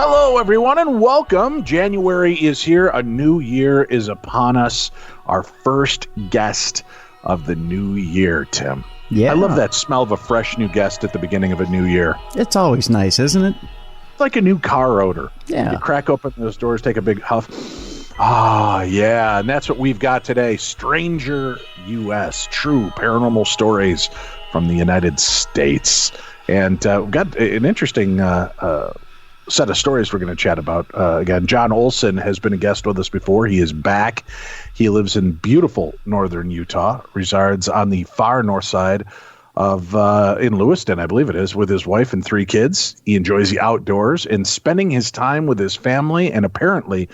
Hello, everyone, and welcome. January is here. A new year is upon us. Our first guest of the new year, Tim. Yeah. I love that smell of a fresh new guest at the beginning of a new year. It's always nice, isn't it? It's like a new car odor. Yeah. You crack open those doors, take a big huff. Ah, yeah, and that's what we've got today. Stranger U.S., True Paranormal Stories from the United States. And we've got an interesting set of stories we're going to chat about. Again, John Olsen has been a guest with us before. He is back. He lives in beautiful northern Utah, resides on the far north side of in Lewiston, I believe it is, with his wife and 3 kids. He enjoys the outdoors and spending his time with his family, and apparently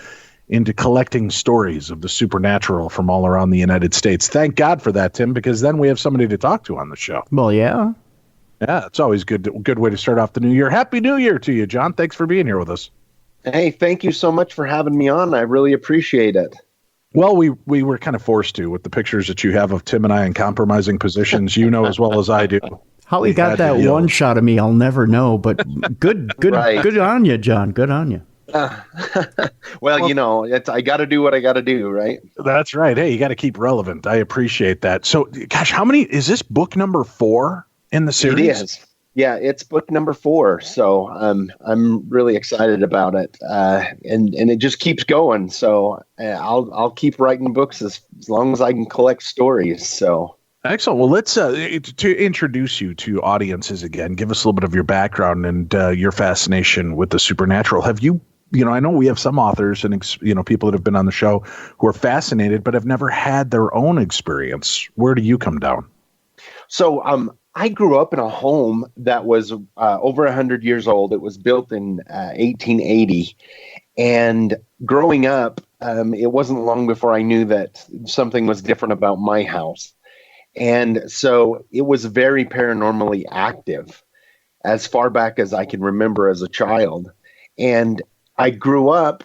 into collecting stories of the supernatural from all around the United States. Thank God for that, Tim, because then we have somebody to talk to on the show. Well, yeah. Yeah, it's always good way to start off the new year. Happy New Year to you, John. Thanks for being here with us. Hey, thank you so much for having me on. I really appreciate it. Well, we were kind of forced to with the pictures that you have of Tim and I in compromising positions. You know as well as I do. How he got that one shot of me, I'll never know. But good Right. Good on you, John. Good on you. Well, you know, I got to do what I got to do, right? That's right. Hey, you got to keep relevant. I appreciate that. So, gosh, how many is this book number 4 in the series? It is. Yeah, it's book number 4. So I'm really excited about it, and it just keeps going. So I'll keep writing books as long as I can collect stories. So. Excellent. Well, let's to introduce you to audiences again. Give us a little bit of your background and your fascination with the supernatural. Have you? I know we have some authors and people that have been on the show who are fascinated, but have never had their own experience. Where do you come down? So I grew up in a home that was over 100 years old. It was built in 1880. And growing up, it wasn't long before I knew that something was different about my house. And so it was very paranormally active as far back as I can remember as a child. And I grew up,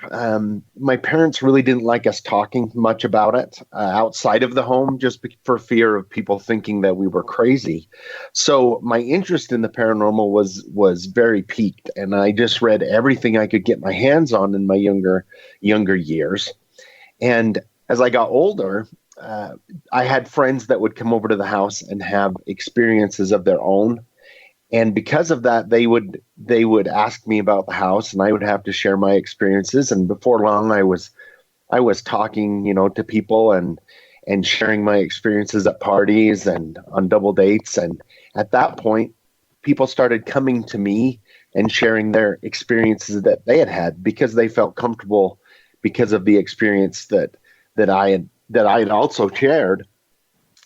my parents really didn't like us talking much about it outside of the home, just for fear of people thinking that we were crazy. So my interest in the paranormal was very piqued, and I just read everything I could get my hands on in my younger years. And as I got older, I had friends that would come over to the house and have experiences of their own. And because of that, they would ask me about the house, and I would have to share my experiences. And before long, I was talking, to people and sharing my experiences at parties and on double dates. And at that point, people started coming to me and sharing their experiences that they had because they felt comfortable because of the experience that I had also shared.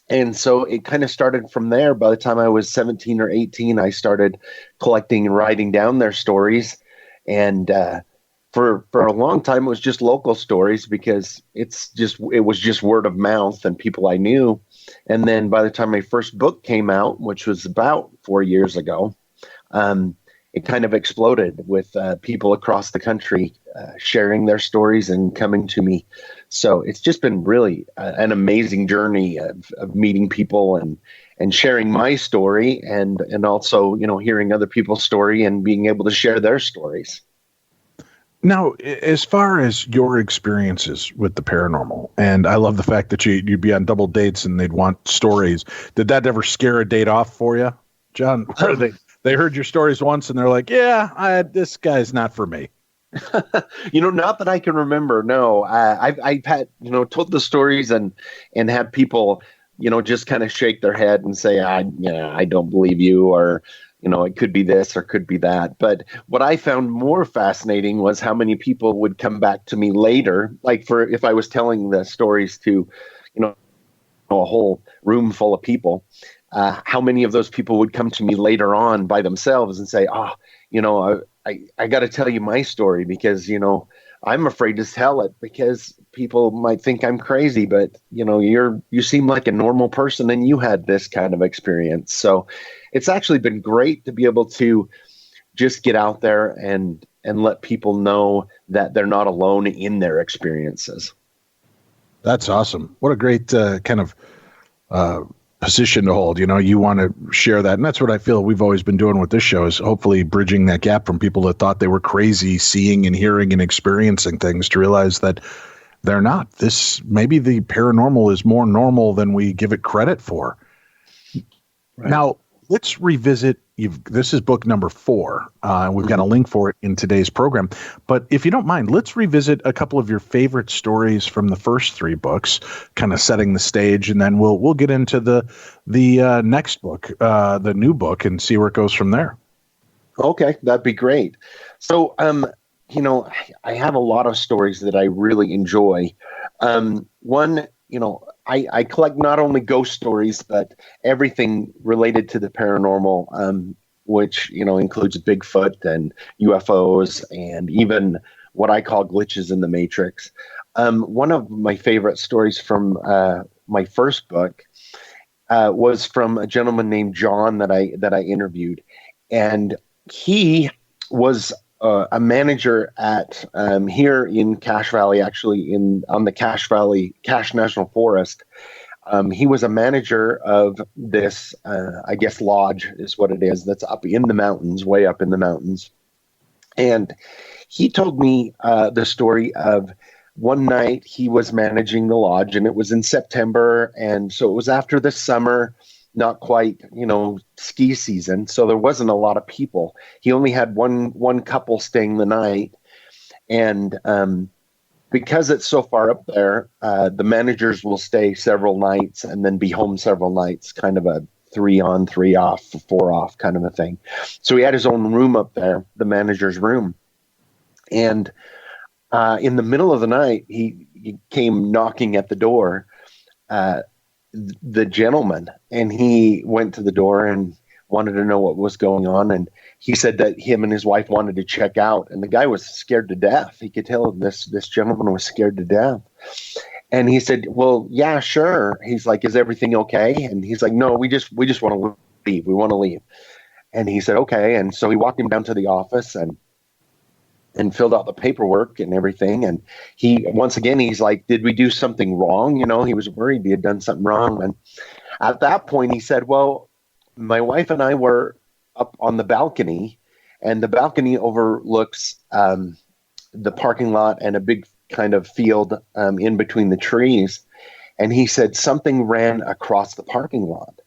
And so it kind of started from there. By the time I was 17 or 18, I started collecting and writing down their stories. And for a long time, it was just local stories because it was just word of mouth and people I knew. And then by the time my first book came out, which was about 4 years ago, it kind of exploded with people across the country sharing their stories and coming to me. So it's just been really an amazing journey of meeting people and sharing my story and also, hearing other people's story and being able to share their stories. Now, as far as your experiences with the paranormal, and I love the fact that you'd be on double dates and they'd want stories. Did that ever scare a date off for you, John? Or they heard your stories once and they're like, yeah, this guy's not for me. Not that I can remember. No, I've had, told the stories and had people, just kind of shake their head and say, I don't believe you, or, it could be this or could be that. But what I found more fascinating was how many people would come back to me later, like if I was telling the stories to, a whole room full of people, how many of those people would come to me later on by themselves and say, I got to tell you my story because, I'm afraid to tell it because people might think I'm crazy, but you seem like a normal person and you had this kind of experience. So it's actually been great to be able to just get out there and let people know that they're not alone in their experiences. That's awesome. What a great kind of position to hold. You want to share that. And that's what I feel we've always been doing with this show, is hopefully bridging that gap from people that thought they were crazy, seeing and hearing and experiencing things, to realize that they're not. Maybe the paranormal is more normal than we give it credit for. Right. Now, let's revisit. This is book number 4. We've got a link for it in today's program. But if you don't mind, let's revisit a couple of your favorite stories from the first 3 books, kind of setting the stage, and then we'll get into the next book, the new book, and see where it goes from there. Okay, that'd be great. So, I have a lot of stories that I really enjoy. One, I collect not only ghost stories, but everything related to the paranormal, which, includes Bigfoot and UFOs and even what I call glitches in the Matrix. One of my favorite stories from my first book was from a gentleman named John that I interviewed. And he was a manager at here in Cache Valley, actually on the Cache National Forest. He was a manager of this, I guess, lodge is what it is. That's up in the mountains, way up in the mountains. And he told me the story of one night he was managing the lodge, and it was in September. And so it was after the summer, not quite, ski season. So there wasn't a lot of people. He only had one couple staying the night. And because it's so far up there, the managers will stay several nights and then be home several nights, kind of a 3 on, 3 off, 4 off kind of a thing. So he had his own room up there, the manager's room. And in the middle of the night, he came knocking at the door, the gentleman, and he went to the door and wanted to know what was going on. And he said that him and his wife wanted to check out, and the guy was scared to death. He could tell this gentleman was scared to death. And he said, well, yeah, sure. He's like, is everything okay? And he's like, no, we just want to leave. We want to leave. And he said, okay. And so he walked him down to the office and filled out the paperwork and everything. And once again, he's like, did we do something wrong? He was worried he had done something wrong. And at that point he said, well, my wife and I were up on the balcony, and the balcony overlooks the parking lot and a big kind of field in between the trees. And he said something ran across the parking lot.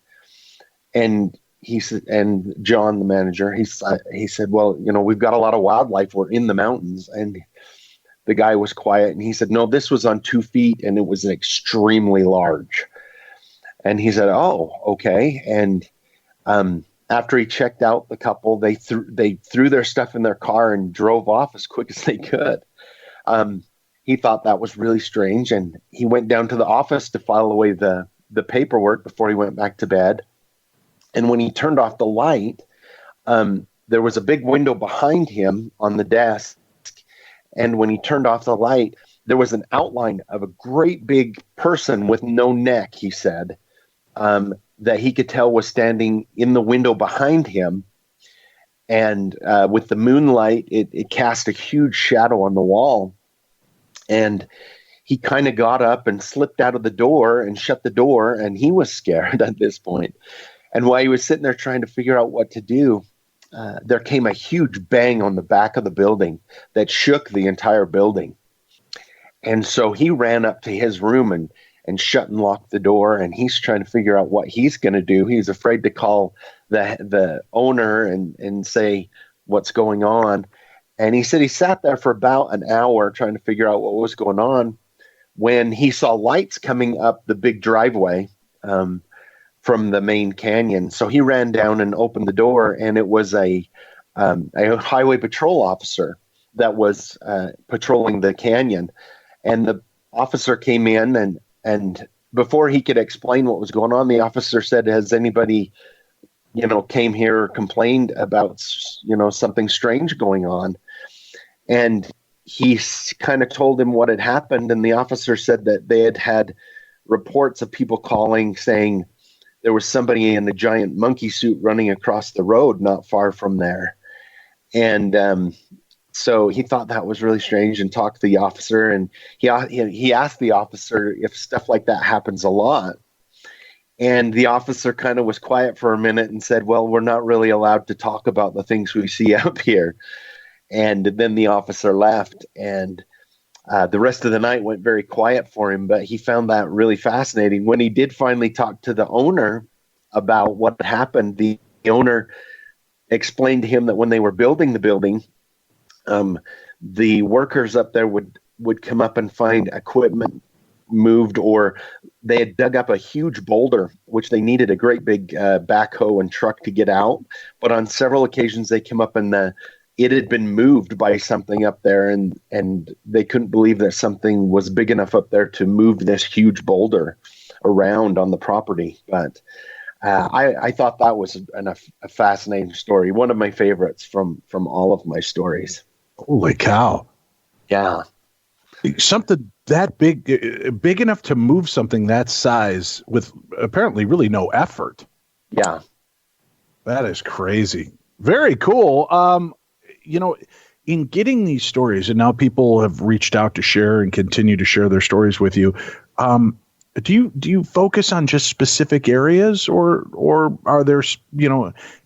And he said, and John, the manager, he said, well, we've got a lot of wildlife. We're in the mountains. And the guy was quiet, and he said, no, this was on 2 feet, and it was extremely large. And he said, oh, okay. And after he checked out the couple, they threw their stuff in their car and drove off as quick as they could. He thought that was really strange, and he went down to the office to file away the paperwork before he went back to bed. And when he turned off the light, there was a big window behind him on the desk. And when he turned off the light, there was an outline of a great big person with no neck, he said, that he could tell was standing in the window behind him. And with the moonlight, it cast a huge shadow on the wall. And he kind of got up and slipped out of the door and shut the door. And he was scared at this point. And while he was sitting there trying to figure out what to do, there came a huge bang on the back of the building that shook the entire building. And so he ran up to his room and shut and locked the door. And he's trying to figure out what he's going to do. He's afraid to call the owner and say what's going on. And he said he sat there for about an hour trying to figure out what was going on, when he saw lights coming up the big driveway from the main canyon. So he ran down and opened the door, and it was a highway patrol officer that was patrolling the canyon. And the officer came in, and before he could explain what was going on, the officer said, has anybody, came here or complained about, something strange going on? And he kind of told him what had happened. And the officer said that they had reports of people calling saying there was somebody in a giant monkey suit running across the road not far from there. And so he thought that was really strange and talked to the officer. And he asked the officer if stuff like that happens a lot. And the officer kind of was quiet for a minute and said, well, we're not really allowed to talk about the things we see out here. And then the officer left, and the rest of the night went very quiet for him, but he found that really fascinating. When he did finally talk to the owner about what happened, the owner explained to him that when they were building the building, the workers up there would come up and find equipment moved, or they had dug up a huge boulder, which they needed a great big backhoe and truck to get out. But on several occasions, they came up and it had been moved by something up there, and they couldn't believe that something was big enough up there to move this huge boulder around on the property. But I thought that was a fascinating story. One of my favorites from all of my stories. Holy cow. Yeah. Something that big enough to move something that size with apparently really no effort. Yeah. That is crazy. Very cool. In getting these stories, and now people have reached out to share and continue to share their stories with you. Do you focus on just specific areas, or are there,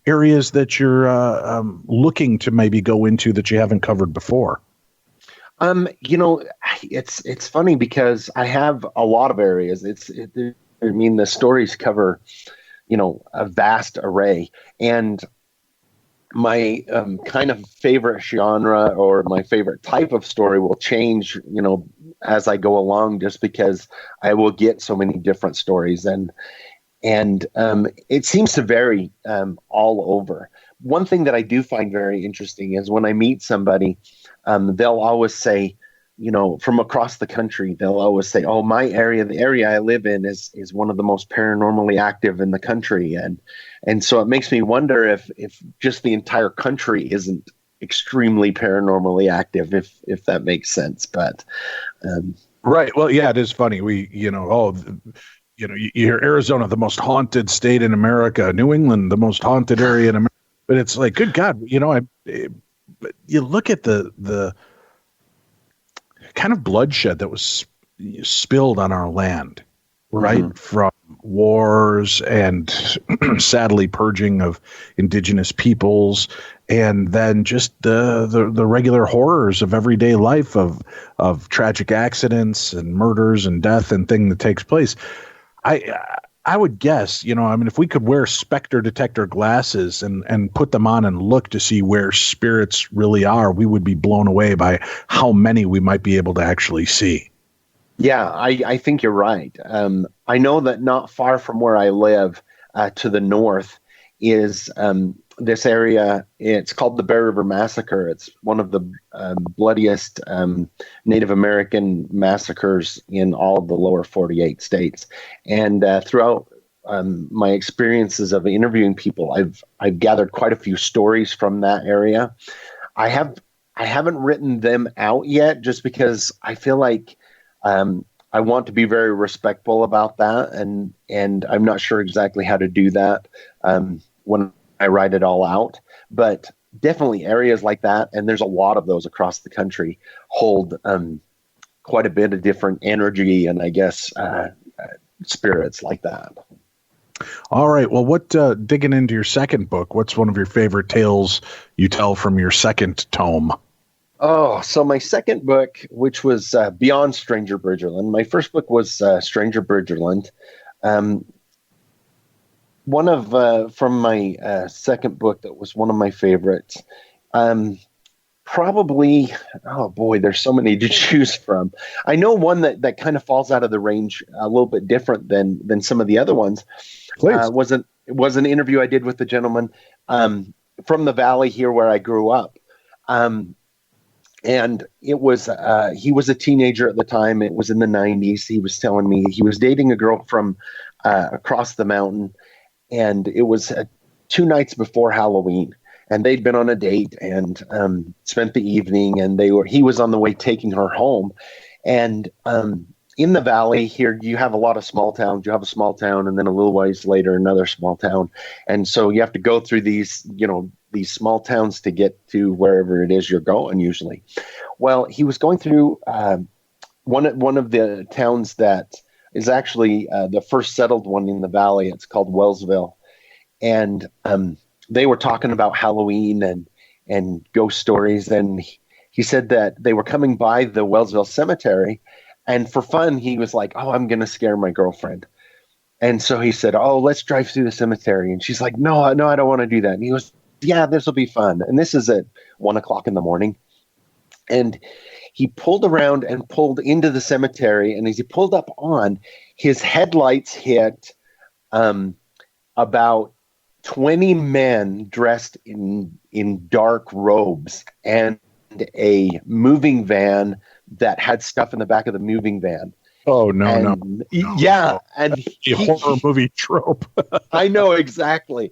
areas that you're looking to maybe go into that you haven't covered before? It's funny because I have a lot of areas. The stories cover, a vast array, and my kind of favorite genre or my favorite type of story will change, as I go along, just because I will get so many different stories, and it seems to vary all over. One thing that I do find very interesting is when I meet somebody, they'll always say, from across the country, they'll always say, oh, my area, the area I live in is one of the most paranormally active in the country. And so it makes me wonder if just the entire country isn't extremely paranormally active, if that makes sense. But, right. Well, yeah, it is funny. You hear Arizona, the most haunted state in America, New England, the most haunted area in America. But it's like, good God, you look at the kind of bloodshed that was spilled on our land, right? Mm-hmm. From wars and sadly purging of indigenous peoples, and then just the regular horrors of everyday life of tragic accidents and murders and death and thing that takes place. I would guess, if we could wear specter detector glasses and put them on and look to see where spirits really are, we would be blown away by how many we might be able to actually see. Yeah, I think you're right. I know that not far from where I live, to the north, is this area. It's called the Bear River Massacre. It's one of the bloodiest Native American massacres in all of the lower 48 states. And throughout my experiences of interviewing people, I've gathered quite a few stories from that area. I haven't written them out yet, just because I feel like I want to be very respectful about that, and I'm not sure exactly how to do that when I write it all out. But definitely areas like that, and there's a lot of those across the country, hold quite a bit of different energy and I guess spirits like that. All right. Well, digging into your second book, what's one of your favorite tales you tell from your second tome? Oh, so my second book, which was Beyond Stranger Bridgerland. My first book was Stranger Bridgerland. One of from my second book that was one of my favorites. Probably, oh boy, there's so many to choose from. I know one that kind of falls out of the range a little bit different than some of the other ones. Was an interview I did with the gentleman from the valley here where I grew up. And it was, he was a teenager at the time. It was in the 90s. He was telling me he was dating a girl from across the mountain, and it was 2 nights before Halloween. And they'd been on a date and spent the evening, and he was on the way taking her home. And in the valley here, you have a lot of small towns. You have a small town, and then a little ways later, another small town. And so you have to go through these small towns to get to wherever it is you're going usually. Well, he was going through one of the towns that is actually the first settled one in the valley. It's called Wellsville, and they were talking about Halloween and ghost stories. And he said that they were coming by the Wellsville Cemetery, and for fun, he was like, "Oh, I'm going to scare my girlfriend." And so he said, "Oh, let's drive through the cemetery." And she's like, No, I don't want to do that." And he goes, "Yeah, this will be fun." And this is at 1 o'clock in the morning. And he pulled around and pulled into the cemetery. And as he pulled up on, his headlights hit about 20 men dressed in dark robes and a moving van that had stuff in the back of the moving van. Oh, no. Yeah. And a horror movie trope. I know, exactly.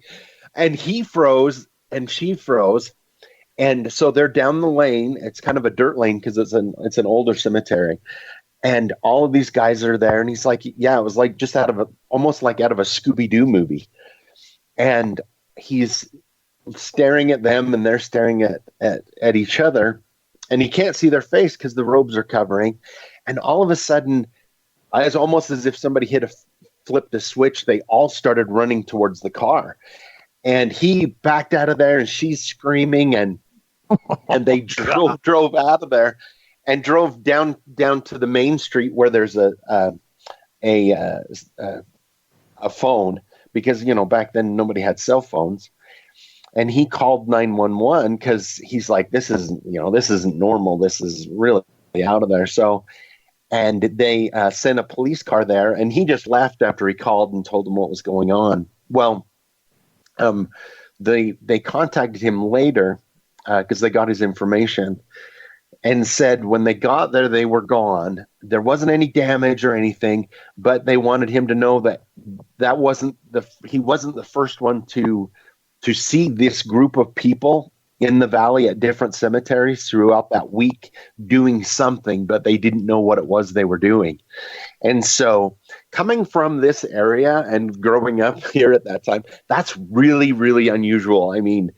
And he froze and she froze. And so they're down the lane. It's kind of a dirt lane because it's an older cemetery. And all of these guys are there. And he's like, yeah, it was like just almost like out of a Scooby-Doo movie. And he's staring at them and they're staring at each other. And he can't see their face because the robes are covering. And all of a sudden, it's almost as if somebody flipped a switch. They all started running towards the car. And he backed out of there and she's screaming and they drove out of there and drove down to the main street where there's a phone, because, back then nobody had cell phones. And he called 911 because he's like, this isn't normal. This is really out of there. So, and they sent a police car there, and he just laughed after he called and told them what was going on. Well, they contacted him later because they got his information and said when they got there, they were gone. There wasn't any damage or anything, but they wanted him to know that he wasn't the first one to see this group of people in the valley at different cemeteries throughout that week doing something, but they didn't know what it was they were doing. And so coming from this area and growing up here at that time, that's really, really unusual. I mean,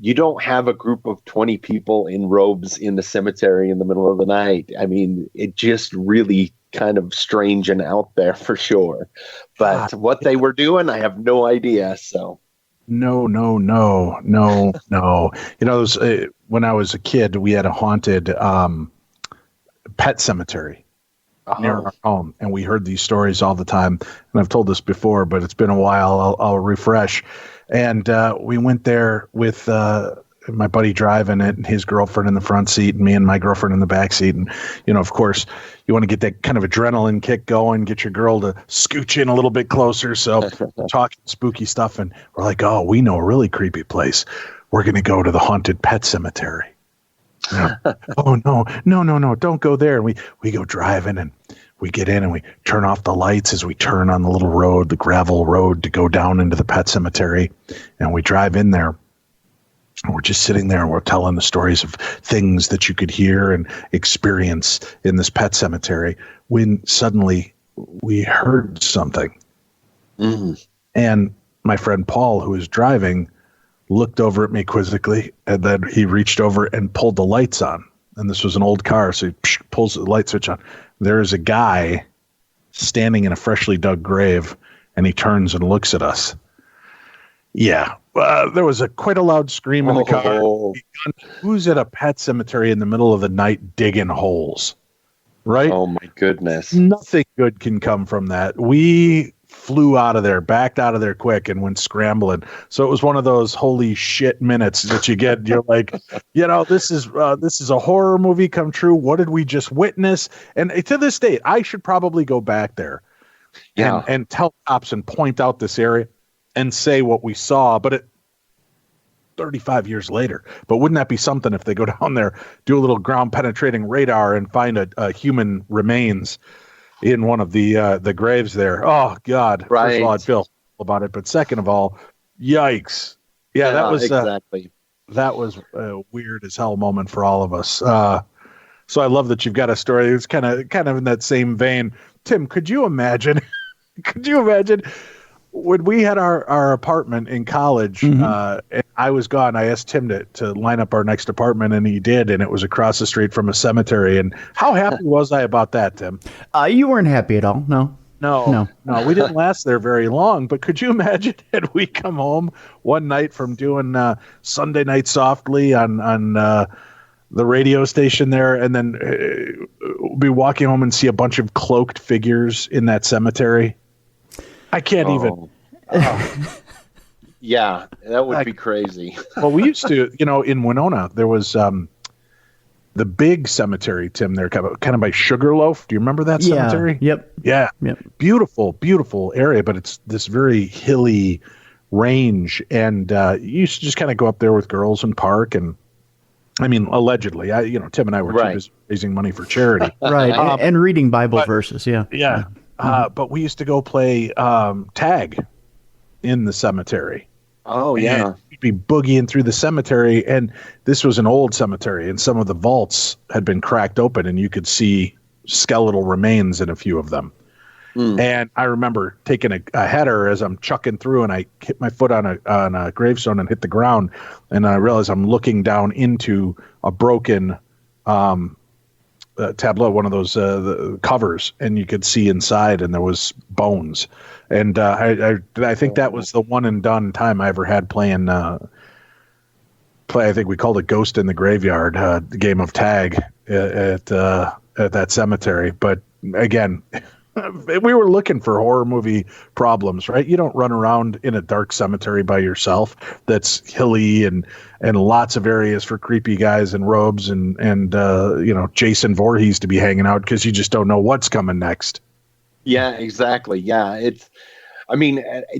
you don't have a group of 20 people in robes in the cemetery in the middle of the night. I mean, it just really kind of strange and out there for sure. But what they were doing, I have no idea. So. No. When I was a kid, we had a haunted pet cemetery near our home, and we heard these stories all the time. And I've told this before, but it's been a while. I'll refresh. And we went there with my buddy driving it and his girlfriend in the front seat and me and my girlfriend in the back seat. And, of course, you want to get that kind of adrenaline kick going, get your girl to scooch in a little bit closer. So we're talking spooky stuff, and we're like, oh, we know a really creepy place. We're going to go to the haunted pet cemetery. Oh, no, don't go there. And we go driving, and we get in and we turn off the lights as we turn on the little road, the gravel road to go down into the pet cemetery. And we drive in there. And we're just sitting there and we're telling the stories of things that you could hear and experience in this pet cemetery when suddenly we heard something. Mm-hmm. And my friend Paul, who was driving, looked over at me quizzically, and then he reached over and pulled the lights on. And this was an old car, so he pulls the light switch on. There is a guy standing in a freshly dug grave, and he turns and looks at us. Yeah. There was quite a loud scream in the car. Who's at a pet cemetery in the middle of the night digging holes? Right? Oh, my goodness. Nothing good can come from that. We flew out of there, backed out of there quick, and went scrambling. So it was one of those holy shit minutes that you get. You're like, this is a horror movie come true. What did we just witness? And to this day, I should probably go back there and tell cops and point out this area and say what we saw, but 35 years later. But wouldn't that be something if they go down there, do a little ground penetrating radar and find a human remains in one of the graves there? Oh God. Right. First of all, I'd feel about it, but second of all, yikes. Yeah, that was exactly. That was a weird as hell moment for all of us. So I love that you've got a story. It's kind of in that same vein. Tim, could you imagine when we had our apartment in college, and I was gone, I asked Tim to line up our next apartment, and he did, and it was across the street from a cemetery. And how happy was I about that, Tim? You weren't happy at all, no. No, we didn't last there very long. But could you imagine had we come home one night from doing Sunday Night Softly on the radio station there, and then be walking home and see a bunch of cloaked figures in that cemetery? I can't even. Yeah, that would be crazy. Well, we used to, in Winona, there was the big cemetery, Tim, there, kind of by Sugarloaf. Do you remember that cemetery? Yep. Yeah. Yep. Beautiful, beautiful area, but it's this very hilly range. And you used to just kind of go up there with girls and park. And I mean, allegedly, Tim and I were too busy raising money for charity. Right. And reading Bible verses. Yeah. Yeah. But we used to go play tag in the cemetery. Oh, yeah. And we'd be boogieing through the cemetery, and this was an old cemetery, and some of the vaults had been cracked open, and you could see skeletal remains in a few of them. And I remember taking a header as I'm chucking through, and I hit my foot on a gravestone and hit the ground, and I realized I'm looking down into a broken tableau, one of those the covers, and you could see inside, and there was bones. And I think that was the one and done time I ever had playing. I think we called it Ghost in the Graveyard, the game of tag at that cemetery. But again, we were looking for horror movie problems, right? You don't run around in a dark cemetery by yourself that's hilly and lots of areas for creepy guys in robes and Jason Voorhees to be hanging out, because you just don't know what's coming next. Yeah, exactly. Yeah,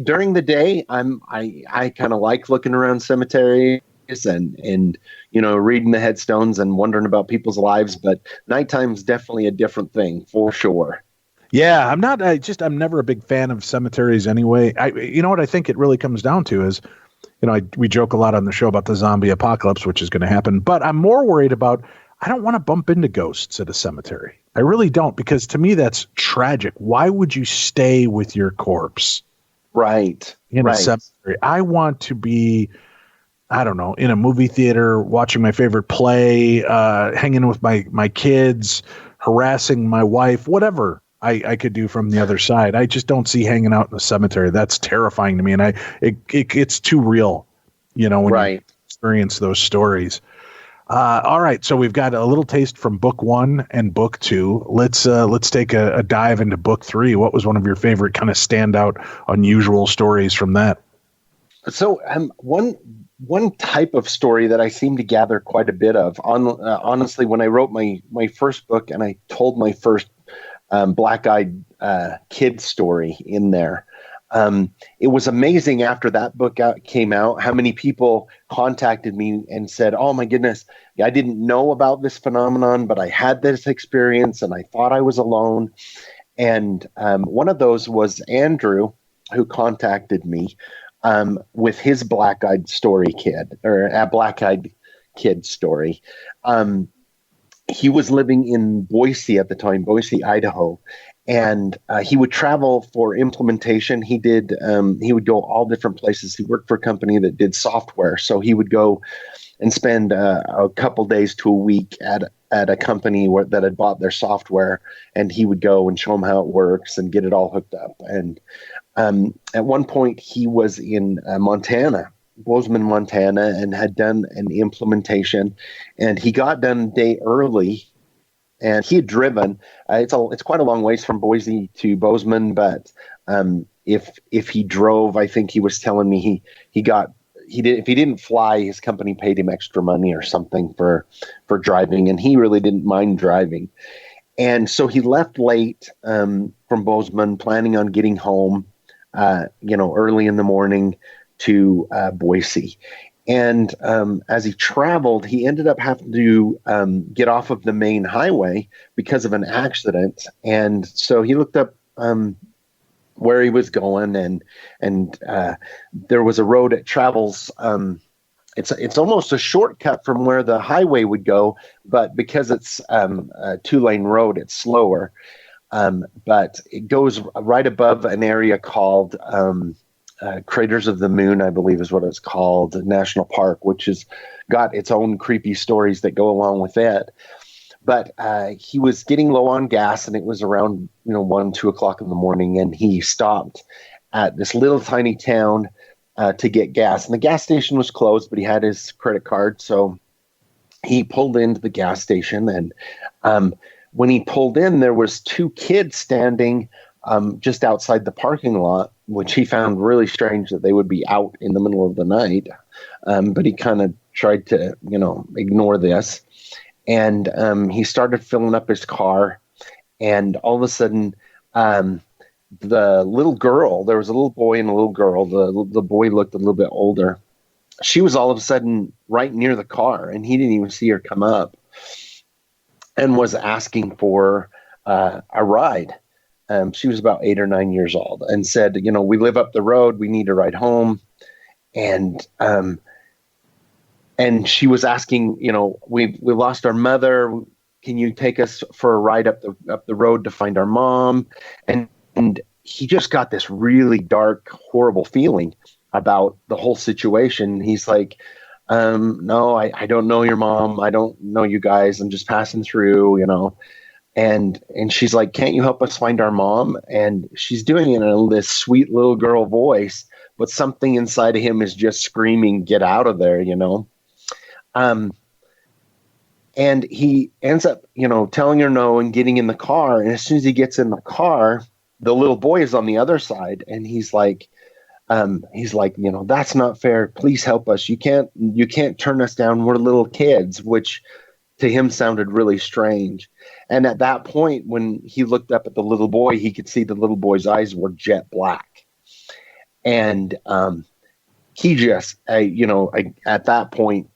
during the day, I kind of like looking around cemeteries and reading the headstones and wondering about people's lives, but nighttime's definitely a different thing for sure. Yeah, I'm never a big fan of cemeteries anyway. What I think it really comes down to is, we joke a lot on the show about the zombie apocalypse, which is going to happen, but I'm more worried about, I don't want to bump into ghosts at a cemetery. I really don't, because to me, that's tragic. Why would you stay with your corpse? Right. In a cemetery. I want to be, I don't know, in a movie theater, watching my favorite play, hanging with my kids, harassing my wife, whatever I could do from the other side. I just don't see hanging out in the cemetery. That's terrifying to me. And it's too real, when you experience those stories. All right, so we've got a little taste from book 1 and book 2. Let's take a dive into book 3. What was one of your favorite kind of standout, unusual stories from that? So one type of story that I seem to gather quite a bit of, honestly, when I wrote my first book and I told my first black-eyed kid story in there, it was amazing after that book came out, how many people contacted me and said, oh my goodness, I didn't know about this phenomenon, but I had this experience and I thought I was alone. And one of those was Andrew, who contacted me with his black-eyed kid story. He was living in Boise at the time, Boise, Idaho. And he would travel for implementation. He would go all different places. He worked for a company that did software. So he would go and spend a couple days to a week at a company that had bought their software. And he would go and show them how it works and get it all hooked up. And at one point he was in Montana, Bozeman, Montana, and had done an implementation. And he got done a day early. And he had driven. It's quite a long ways from Boise to Bozeman, but if he drove, I think he was telling me if he didn't fly, his company paid him extra money or something for driving, and he really didn't mind driving. And so he left late from Bozeman, planning on getting home, early in the morning to Boise. And as he traveled, he ended up having to get off of the main highway because of an accident. And so he looked up where he was going, and there was a road that travels. It's almost a shortcut from where the highway would go, but because it's a 2-lane road, it's slower. But it goes right above an area called Craters of the Moon, I believe is what it's called, National Park, which has got its own creepy stories that go along with it. But he was getting low on gas, and it was around 1, 2 o'clock in the morning, and he stopped at this little tiny town to get gas. And the gas station was closed, but he had his credit card, so he pulled into the gas station. And when he pulled in, there was two kids standing just outside the parking lot, which he found really strange that they would be out in the middle of the night. But he kind of tried to, ignore this. And he started filling up his car. And all of a sudden, the little girl, there was a little boy and a little girl. The boy looked a little bit older. She was all of a sudden right near the car, and he didn't even see her come up, and was asking for a ride. She was about 8 or 9 years old, and said, we live up the road. We need a ride home. And she was asking, we lost our mother. Can you take us for a ride up the road to find our mom? And he just got this really dark, horrible feeling about the whole situation. He's like, no, I don't know your mom. I don't know you guys. I'm just passing through, And she's like, can't you help us find our mom? And she's doing it in this sweet little girl voice, but something inside of him is just screaming, get out of there, And he ends up, telling her no and getting in the car. And as soon as he gets in the car, the little boy is on the other side. And he's like, that's not fair. Please help us. You can't turn us down. We're little kids, which to him sounded really strange. And at that point, when he looked up at the little boy, he could see the little boy's eyes were jet black. And he just, at that point,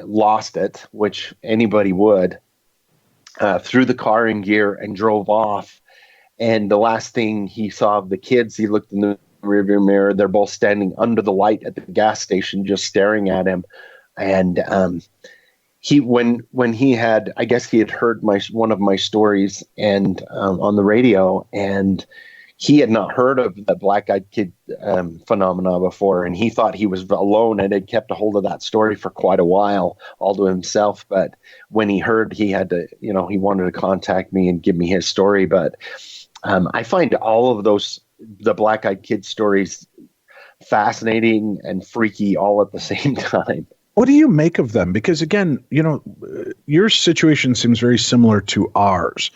lost it, which anybody would, threw the car in gear and drove off. And the last thing he saw of the kids, he looked in the rearview mirror. They're both standing under the light at the gas station, just staring at him. And when he had, I guess he had heard one of my stories and on the radio, and he had not heard of the black-eyed kid phenomena before, and he thought he was alone and had kept a hold of that story for quite a while, all to himself. But when he heard, he had to, he wanted to contact me and give me his story. But I find all of the black-eyed kid stories fascinating and freaky all at the same time. What do you make of them? Because again, your situation seems very similar to ours.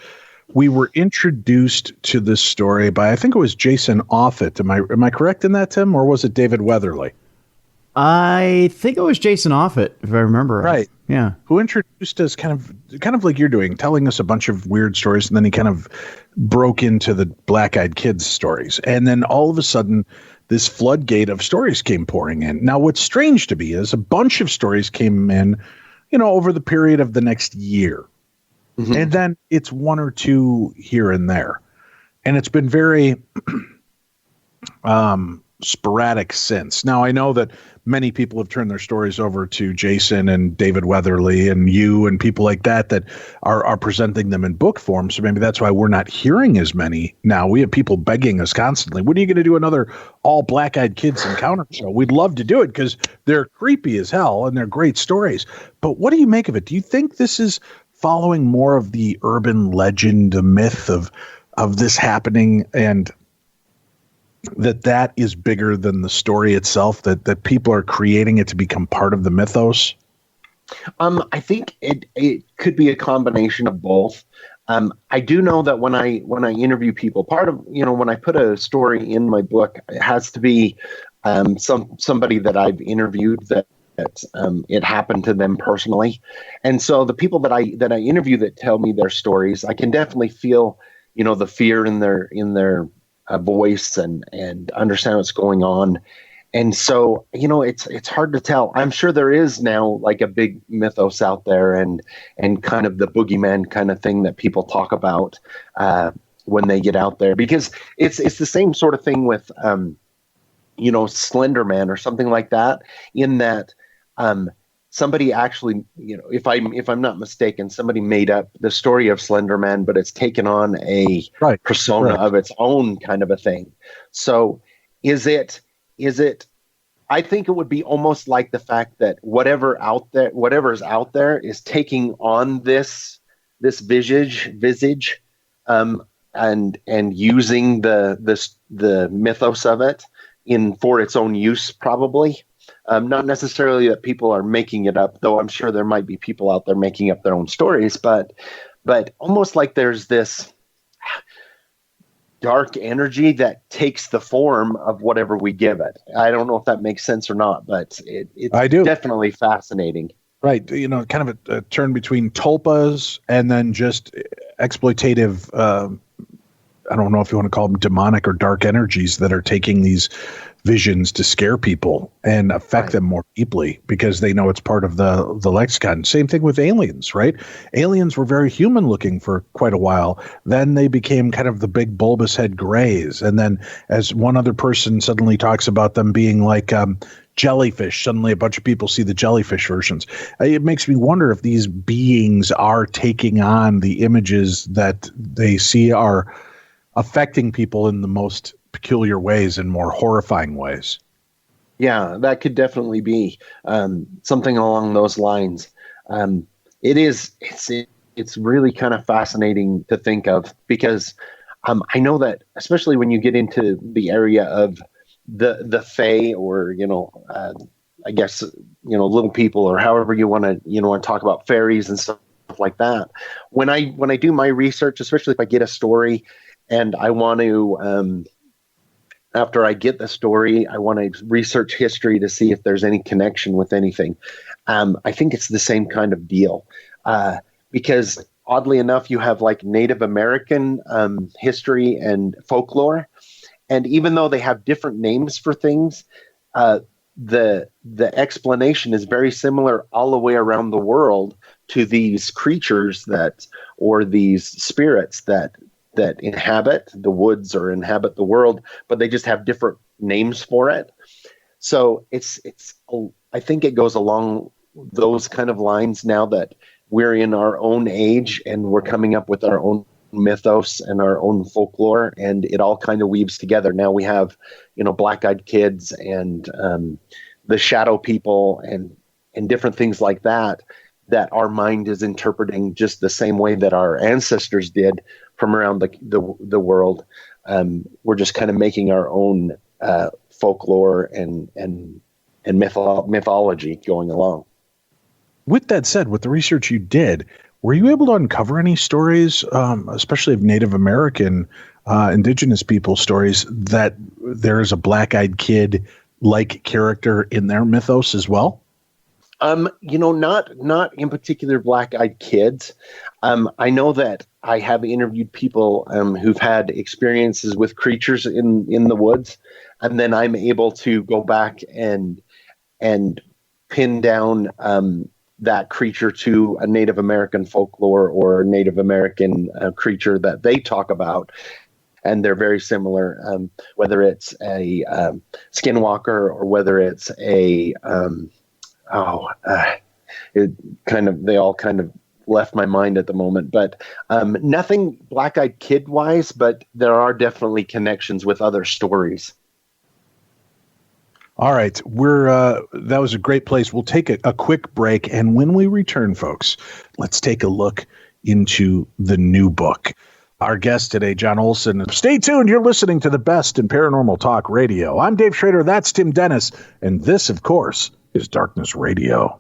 We were introduced to this story by, I think it was Jason Offutt. Am I correct in that, Tim? Or was it David Weatherly? I think it was Jason Offutt, if I remember. Right. Yeah. Who introduced us kind of like you're doing, telling us a bunch of weird stories, and then he kind of broke into the black-eyed kids stories. And then all of a sudden, this floodgate of stories came pouring in. Now, what's strange to me is a bunch of stories came in, over the period of the next year. Mm-hmm. And then it's one or two here and there. And it's been very sporadic since. Now, I know that many people have turned their stories over to Jason and David Weatherly and you and people like that are presenting them in book form. So maybe that's why we're not hearing as many now. We have people begging us constantly, when are you going to do another all black-eyed kids encounter show? We'd love to do it because they're creepy as hell and they're great stories. But what do you make of it? Do you think this is following more of the urban legend, the myth of this happening, and that is bigger than the story itself, that people are creating it to become part of the mythos? I think it could be a combination of both. I do know that when I interview people, part of, when I put a story in my book, it has to be somebody that I've interviewed that it happened to them personally. And so the people that I interview that tell me their stories, I can definitely feel, the fear in their voice and understand what's going on. And so, it's hard to tell. I'm sure there is now like a big mythos out there and kind of the boogeyman kind of thing that people talk about when they get out there, because it's the same sort of thing with, Slender Man or something like that, in that somebody actually, if I'm not mistaken, somebody made up the story of Slender Man, but it's taken on a persona of its own kind of a thing. So is it, I think it would be almost like the fact that whatever is out there is taking on this visage, and using the mythos of it for its own use, probably. Not necessarily that people are making it up, though I'm sure there might be people out there making up their own stories, but almost like there's this dark energy that takes the form of whatever we give it. I don't know if that makes sense or not, but it's definitely fascinating. Right. Kind of a turn between tulpas and then just exploitative, I don't know if you want to call them demonic or dark energies that are taking these visions to scare people and affect them more deeply because they know it's part of the lexicon. Same thing with aliens, right? Aliens were very human looking for quite a while. Then they became kind of the big bulbous head grays. And then as one other person suddenly talks about them being like jellyfish, suddenly a bunch of people see the jellyfish versions. It makes me wonder if these beings are taking on the images that they see are affecting people in the most peculiar ways and more horrifying ways. Yeah, that could definitely be something along those lines. It's really kind of fascinating to think of because I know that especially when you get into the area of the Fae, or I guess little people, or however you want to talk about fairies and stuff like that. When I do my research, especially if I get a story and I want to after I get the story, I want to research history to see if there's any connection with anything. I think it's the same kind of deal because oddly enough, you have like Native American history and folklore. And even though they have different names for things, the explanation is very similar all the way around the world to these creatures or these spirits that inhabit the woods or inhabit the world, but they just have different names for it. So I think it goes along those kind of lines now that we're in our own age and we're coming up with our own mythos and our own folklore, and it all kind of weaves together. Now we have, black-eyed kids and the shadow people and different things like that our mind is interpreting just the same way that our ancestors did from around the world. We're just kind of making our own folklore and mythology going along. With that said, with the research you did, were you able to uncover any stories, especially of Native American, indigenous people stories, that there is a black-eyed kid-like character in their mythos as well? Not in particular black-eyed kids. I know that I have interviewed people who've had experiences with creatures in the woods, and then I'm able to go back and pin down that creature to a Native American folklore or Native American creature that they talk about. And they're very similar, whether it's a skinwalker or whether it's they all kind of left my mind at the moment, but nothing black-eyed kid wise, but there are definitely connections with other stories. All right. That was a great place. We'll take a quick break. And when we return, folks, let's take a look into the new book. Our guest today, John Olsen. Stay tuned. You're listening to the best in paranormal talk radio. I'm Dave Schrader. That's Tim Dennis. And this, of course, is Darkness Radio.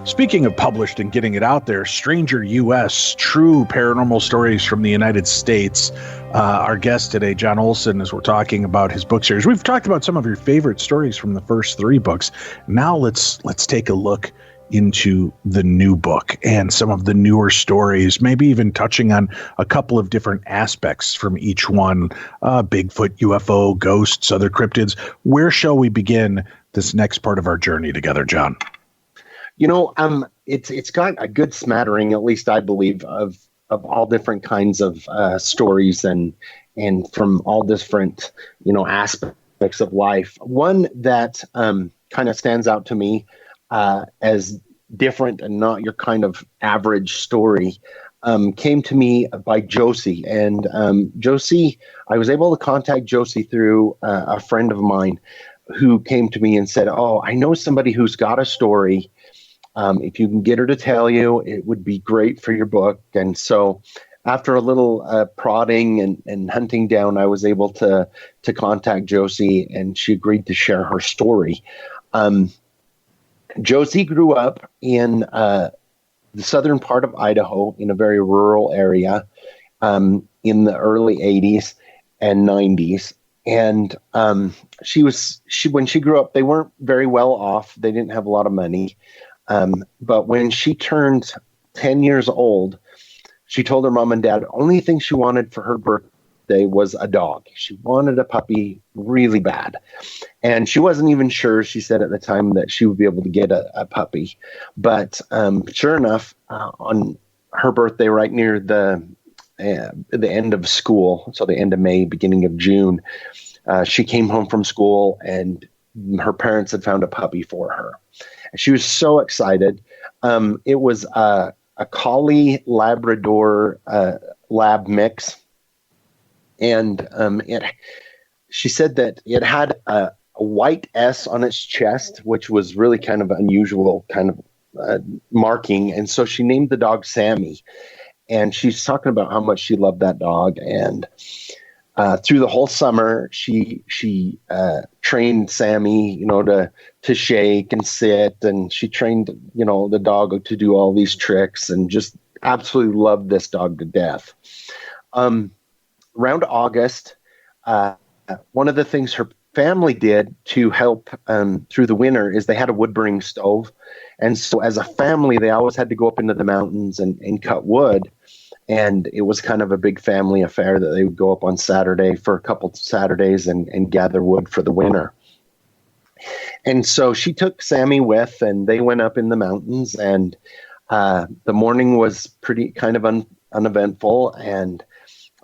Speaking of published and getting it out there, Stranger U.S., True Paranormal Stories from the United States. Our guest today, John Olsen, as we're talking about his book series. We've talked about some of your favorite stories from the first three books. Now let's take a look into the new book and some of the newer stories, maybe even touching on a couple of different aspects from each one. Bigfoot, UFO, ghosts, other cryptids. Where shall we begin this next part of our journey together, John? It's got a good smattering, at least I believe, of all different kinds of stories and from all different, aspects of life. One that kind of stands out to me as different and not your kind of average story, came to me by Josie. And Josie, I was able to contact Josie through a friend of mine who came to me and said, "Oh, I know somebody who's got a story. If you can get her to tell you, it would be great for your book." And so after a little prodding and hunting down, I was able to contact Josie, and she agreed to share her story. Josie grew up in the southern part of Idaho in a very rural area in the early 80s and 90s. And when she grew up, they weren't very well off. They didn't have a lot of money. But when she turned 10 years old, she told her mom and dad only thing she wanted for her birthday was a dog. She wanted a puppy really bad. And she wasn't even sure, she said at the time, that she would be able to get a puppy. But sure enough, on her birthday, right near the end of school, so the end of May, beginning of June, she came home from school and her parents had found a puppy for her. She was so excited. It was a Collie Labrador lab mix. And she said that it had a white S on its chest, which was really kind of unusual kind of marking. And so she named the dog Sammy. And she's talking about how much she loved that dog. And through the whole summer, she trained Sammy, to shake and sit, and she trained, the dog to do all these tricks, and just absolutely loved this dog to death. Around August, one of the things her family did to help through the winter is they had a wood burning stove, and so as a family, they always had to go up into the mountains and cut wood. And it was kind of a big family affair that they would go up on Saturday for a couple of Saturdays and gather wood for the winter. And so she took Sammy with, and they went up in the mountains, and the morning was pretty kind of uneventful, and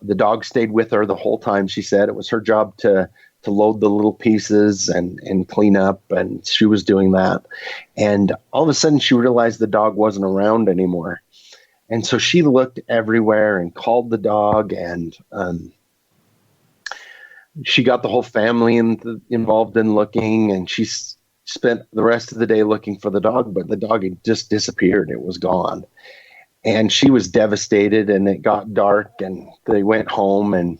the dog stayed with her the whole time. She said it was her job to load the little pieces and clean up, and she was doing that. And all of a sudden she realized the dog wasn't around anymore. And so she looked everywhere and called the dog, and she got the whole family involved in looking, and she spent the rest of the day looking for the dog, but the dog had just disappeared. It was gone. And she was devastated, and it got dark, and they went home, and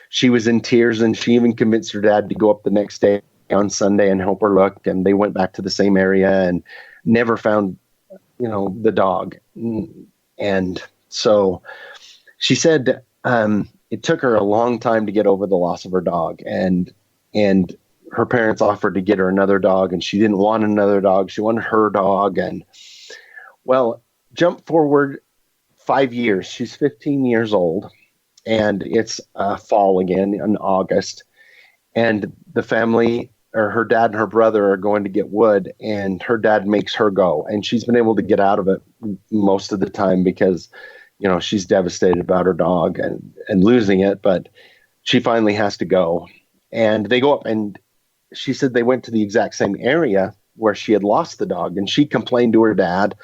she was in tears, and she even convinced her dad to go up the next day on Sunday and help her look. And they went back to the same area and never found, the dog. And so she said it took her a long time to get over the loss of her dog. And her parents offered to get her another dog, and she didn't want another dog. She wanted her dog. And, well, jump forward 5 years. She's 15 years old, and it's fall again in August. And the family, or her dad and her brother, are going to get wood, and her dad makes her go. And she's been able to get out of it most of the time because, she's devastated about her dog and losing it, but she finally has to go. And they go up, and she said they went to the exact same area where she had lost the dog, and she complained to her dad.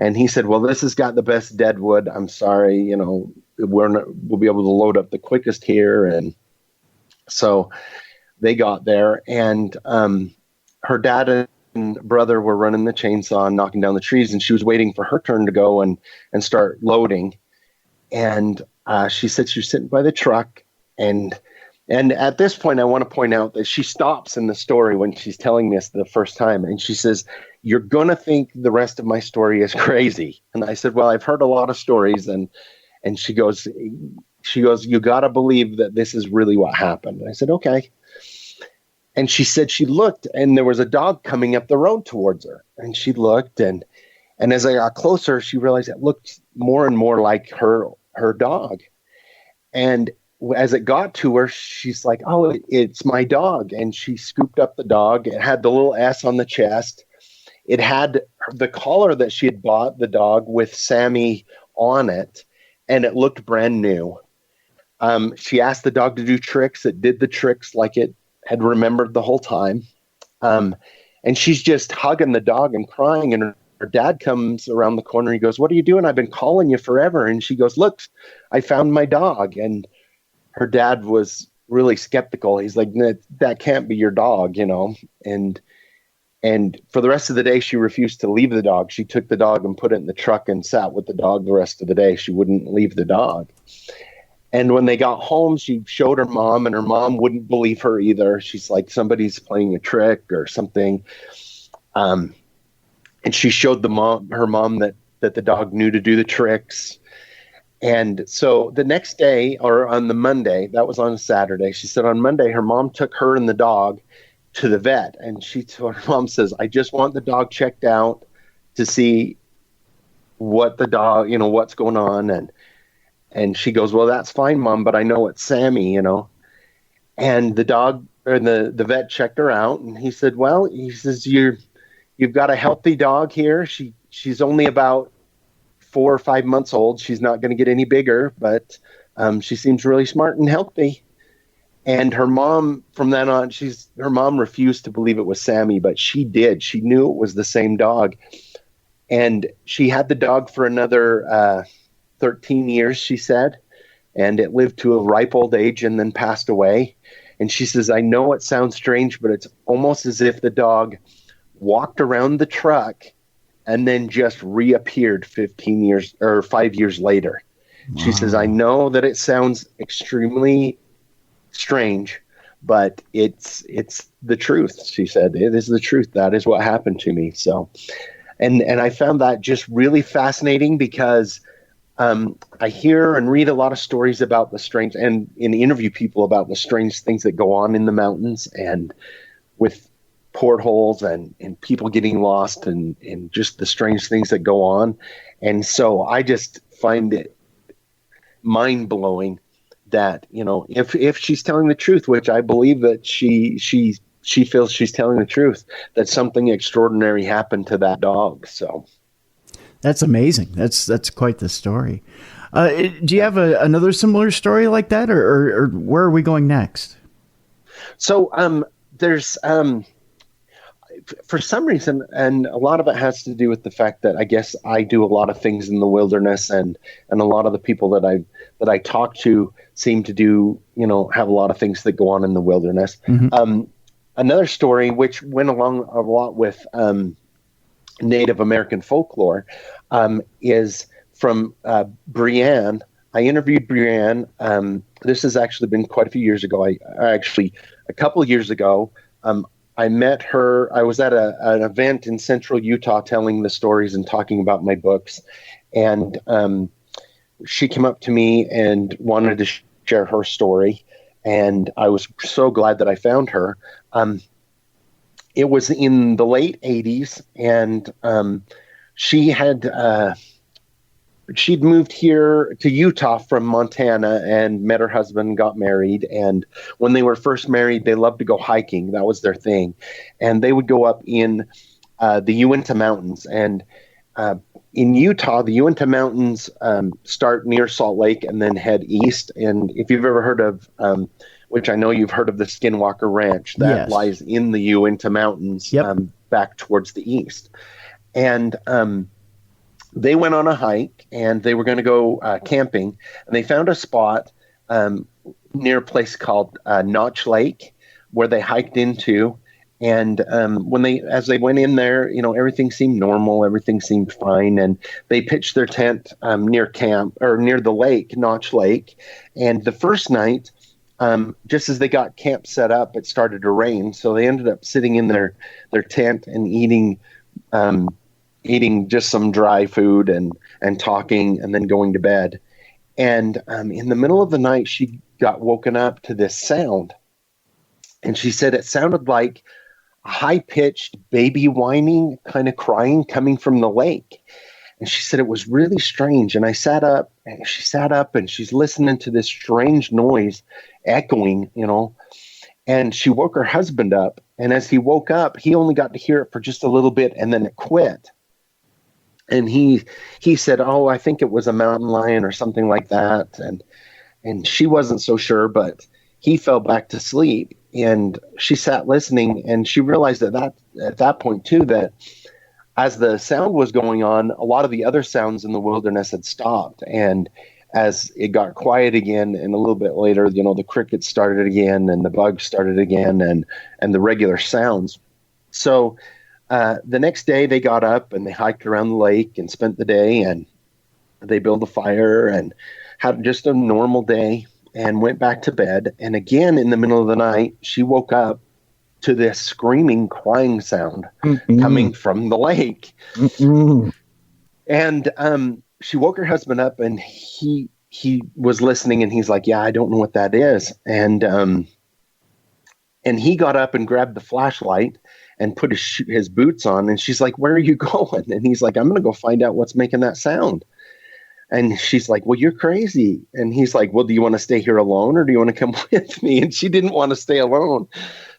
And he said, "Well, this has got the best dead wood. I'm sorry, we'll be able to load up the quickest here." And so they got there, and her dad and brother were running the chainsaw and knocking down the trees, and she was waiting for her turn to go and start loading. And she said she was sitting by the truck, and at this point, I want to point out that she stops in the story when she's telling this the first time, and she says, "You're going to think the rest of my story is crazy." And I said, "Well, I've heard a lot of stories." And she goes, "You got to believe that this is really what happened." And I said, "Okay." And she said she looked, and there was a dog coming up the road towards her. And she looked, and as I got closer, she realized it looked more and more like her dog. And as it got to her, she's like, "Oh, it's my dog." And she scooped up the dog. It had the little S on the chest. It had the collar that she had bought the dog with Sammy on it, and it looked brand new. She asked the dog to do tricks. It did the tricks like it had remembered the whole time. and she's just hugging the dog and crying. And her dad comes around the corner. He goes, "What are you doing? I've been calling you forever." And she goes, "Look, I found my dog." And her dad was really skeptical. He's like, "That can't be your dog, you know." And for the rest of the day, she refused to leave the dog. She took the dog and put it in the truck and sat with the dog the rest of the day. She wouldn't leave the dog. And when they got home, she showed her mom, and her mom wouldn't believe her either. She's like, somebody's playing a trick or something. And she showed her mom that the dog knew to do the tricks. And so the next day, or on the Monday, that was on a Saturday, she said on Monday, her mom took her and the dog to the vet. And her mom says, "I just want the dog checked out to see what the dog, you know, what's going on." And she goes, "Well, that's fine, Mom, but I know it's Sammy, you know." And the dog, or the vet checked her out, and he said, "Well," he says, "you've got a healthy dog here. She's only about 4 or 5 months old. She's not going to get any bigger, but she seems really smart and healthy." And her mom, from then on, her mom refused to believe it was Sammy, but she did. She knew it was the same dog. And she had the dog for another 13 years, she said, and it lived to a ripe old age and then passed away. And she says, "I know it sounds strange, but it's almost as if the dog walked around the truck and then just reappeared 15 years or 5 years later." Wow. She says, "I know that it sounds extremely strange, but it's the truth." She said, "It is the truth. That is what happened to me." So, and I found that just really fascinating because I hear and read a lot of stories about the strange, and interview people about the strange things that go on in the mountains, and with portholes and people getting lost, and just the strange things that go on. And so I just find it mind blowing that, you know, if she's telling the truth, which I believe that she feels she's telling the truth, that something extraordinary happened to that dog. So. That's amazing. That's quite the story. Do you have another similar story like that, or where are we going next? So there's for some reason, and a lot of it has to do with the fact that I guess I do a lot of things in the wilderness, and a lot of the people that I talk to seem to do, you know, have a lot of things that go on in the wilderness. Mm-hmm. Another story which went along a lot with Native American folklore is from Brienne. I interviewed Brienne. This has actually been quite a few years ago. A couple of years ago, I met her. I was at an event in central Utah telling the stories and talking about my books. And she came up to me and wanted to share her story. And I was so glad that I found her. It was in the late 80s, and she'd moved here to Utah from Montana and met her husband, got married. And when they were first married, they loved to go hiking. That was their thing. And they would go up in the Uinta Mountains. And in Utah, the Uinta Mountains start near Salt Lake and then head east. And if you've ever heard of, which I know you've heard of, the Skinwalker Ranch that lies in the Uinta Mountains, back towards the east. And they went on a hike, and they were going to go camping, and they found a spot near a place called Notch Lake, where they hiked into. And as they went in there, you know, everything seemed normal, everything seemed fine, and they pitched their tent near the lake, Notch Lake. And the first night, just as they got camp set up, it started to rain, so they ended up sitting in their tent and eating just some dry food and talking, and then going to bed. And in the middle of the night, she got woken up to this sound. And she said it sounded like a high-pitched baby whining, kind of crying, coming from the lake. And she said it was really strange. And I sat up, and she sat up, and she's listening to this strange noise echoing, you know. And she woke her husband up. And as he woke up, he only got to hear it for just a little bit, and then it quit. And he said, "Oh, I think it was a mountain lion or something like that." And she wasn't so sure, but he fell back to sleep, and she sat listening, and she realized that at that point too, that as the sound was going on, a lot of the other sounds in the wilderness had stopped. And as it got quiet again, and a little bit later, the crickets started again, and the bugs started again, and the regular sounds. So the next day they got up and they hiked around the lake and spent the day, and they built a fire and had just a normal day and went back to bed. And again, in the middle of the night, she woke up to this screaming, crying sound coming from the lake. And she woke her husband up, and he was listening, and he's like, yeah, I don't know what that is. And he got up and grabbed the flashlight and put his boots on. And she's like, where are you going? And he's like, I'm going to go find out what's making that sound. And she's like, well, you're crazy. And he's like, well, do you want to stay here alone, or do you want to come with me? And she didn't want to stay alone.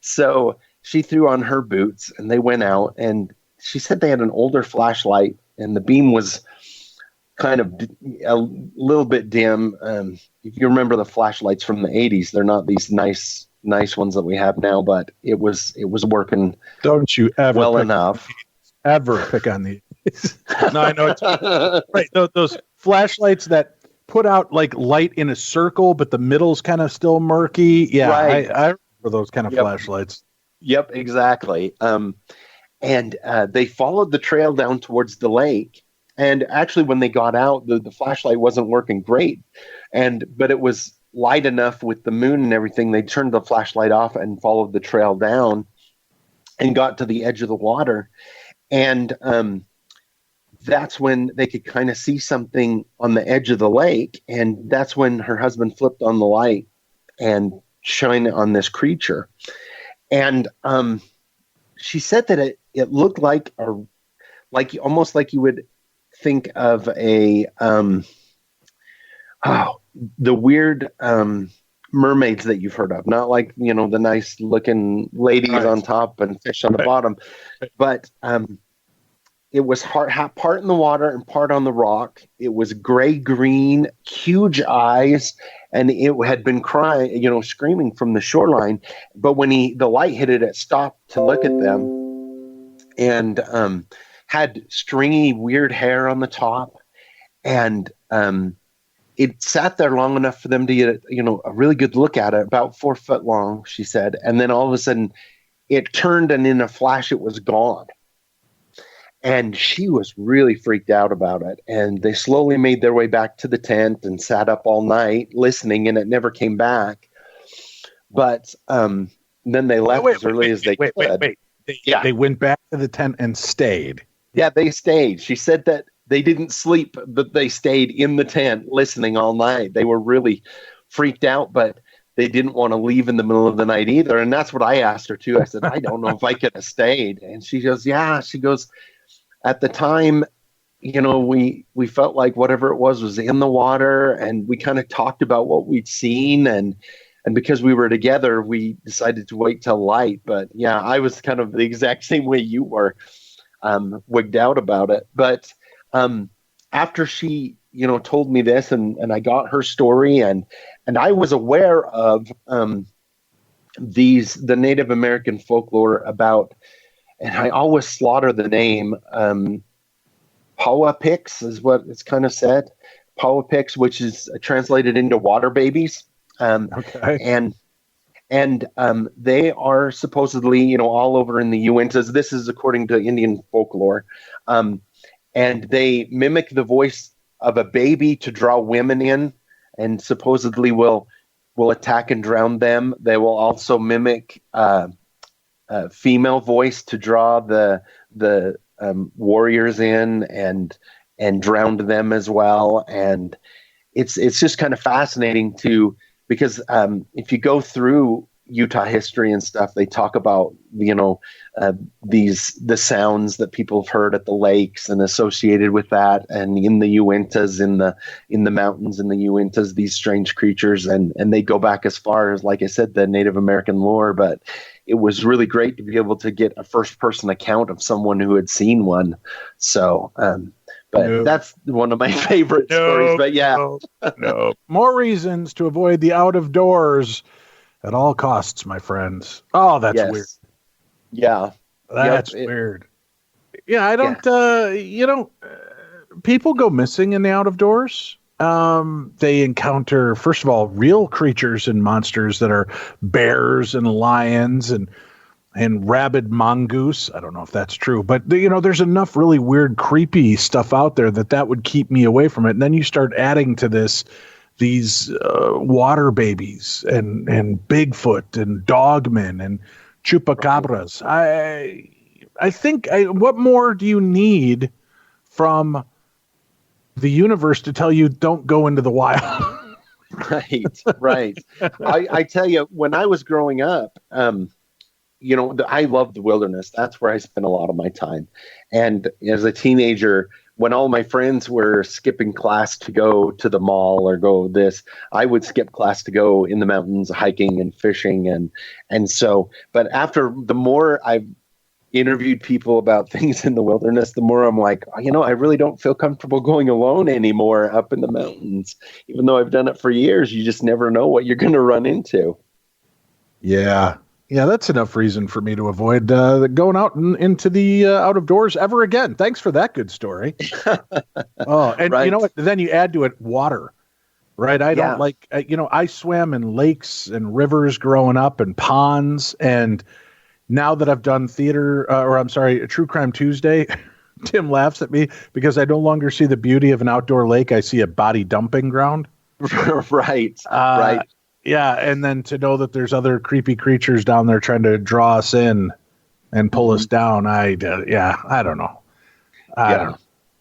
So she threw on her boots, and they went out, and she said they had an older flashlight, and the beam was kind of a little bit dim. If you remember the flashlights from the 80s, they're not these nice ones that we have now, but it was working. Don't you ever well enough. Ever pick on these. No, I know it's right. Those flashlights that put out like light in a circle, but the middle's kind of still murky. Yeah, right. I remember those kind of flashlights. Yep, exactly. And they followed the trail down towards the lake. And actually, when they got out, the flashlight wasn't working great. But it was light enough with the moon and everything. They turned the flashlight off and followed the trail down and got to the edge of the water. And that's when they could kind of see something on the edge of the lake. And that's when her husband flipped on the light and shined on this creature. And she said that it looked like almost like you would think of the weird mermaids that you've heard of, not like, the nice looking ladies on top and fish on the bottom, but it was part in the water and part on the rock. It was gray-green, huge eyes, and it had been crying, screaming from the shoreline. But when the light hit it, it stopped to look at them, and had stringy, weird hair on the top. And it sat there long enough for them to get, a really good look at it, about 4 foot long, she said. And then all of a sudden it turned, and in a flash it was gone. And she was really freaked out about it. And they slowly made their way back to the tent and sat up all night listening, and it never came back. But then they left as early as they could. They went back to the tent and stayed. Yeah, they stayed. She said that they didn't sleep, but they stayed in the tent listening all night. They were really freaked out, but they didn't want to leave in the middle of the night either. And that's what I asked her too. I said, I don't know if I could have stayed. And she goes, yeah. She goes, at the time, we felt like whatever it was in the water, and we kind of talked about what we'd seen, and because we were together, we decided to wait till light. But yeah, I was kind of the exact same way you were, wigged out about it. But after she, told me this, and I got her story, and I was aware of the Native American folklore about. And I always slaughter the name. Powapix is what it's kind of said. Powapix, which is translated into water babies. Okay. And they are supposedly, all over in the Uintas. This is according to Indian folklore. And they mimic the voice of a baby to draw women in, and supposedly will attack and drown them. They will also mimic female voice to draw the warriors in and drowned them as well. And it's just kind of fascinating because if you go through Utah history and stuff, they talk about, the sounds that people have heard at the lakes and associated with that. And in the Uintas, in the mountains, in the Uintas, these strange creatures, and they go back as far as, like I said, the Native American lore. But it was really great to be able to get a first person account of someone who had seen one. So, that's one of my favorite stories. But yeah, more reasons to avoid the out of doors. At all costs, my friends. Oh, that's weird. Yes. Yeah. That's weird. Yeah, I don't, people go missing in the out of doors. They encounter, first of all, real creatures and monsters that are bears and lions and rabid mongoose. I don't know if that's true, but there's enough really weird, creepy stuff out there that would keep me away from it. And then you start adding to these water babies and Bigfoot and dogmen and chupacabras. I think what more do you need from the universe to tell you don't go into the wild? Right. I tell you, when I was growing up, I loved the wilderness. That's where I spent a lot of my time. And as a teenager, when all my friends were skipping class to go to the mall or go this, I would skip class to go in the mountains hiking and fishing. And so, but after the more I've interviewed people about things in the wilderness, the more I'm like, I really don't feel comfortable going alone anymore up in the mountains. Even though I've done it for years, you just never know what you're going to run into. Yeah. Yeah, that's enough reason for me to avoid going out into the out of doors ever again. Thanks for that good story. Oh, and right. You know what? Then you add to it water, right? I don't like, I swam in lakes and rivers growing up and ponds. And now that I've done True Crime Tuesday, Tim laughs at me because I no longer see the beauty of an outdoor lake. I see a body dumping ground. Right. Yeah, and then to know that there's other creepy creatures down there trying to draw us in and pull us down, I don't know. I don't know.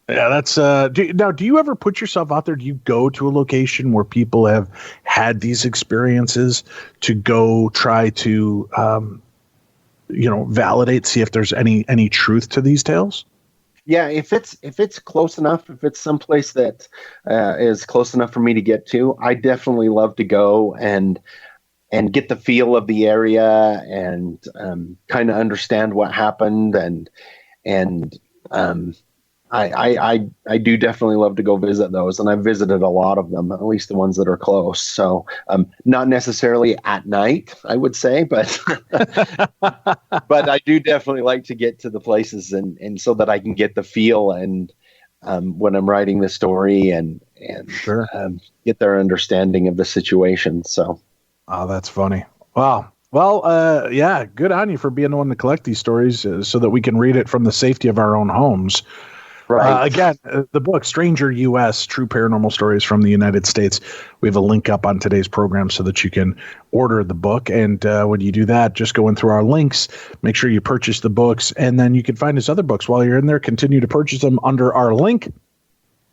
Yeah, that's do you ever put yourself out there? Do you go to a location where people have had these experiences to go try to validate, see if there's any truth to these tales? Yeah, if it's close enough, if it's someplace that is close enough for me to get to, I definitely love to go and get the feel of the area and kind of understand what happened and I do definitely love to go visit those, and I've visited a lot of them, at least the ones that are close. So not necessarily at night, I would say, but but I do definitely like to get to the places and so that I can get the feel and when I'm writing the story and sure. Get their understanding of the situation. So, oh, that's funny. Wow. Well, yeah, good on you for being the one to collect these stories so that we can read it from the safety of our own homes. Right. Again, the book, Stranger U.S., True Paranormal Stories from the United States. We have a link up on today's program so that you can order the book. And when you do that, just go in through our links, make sure you purchase the books, and then you can find his other books while you're in there. Continue to purchase them under our link.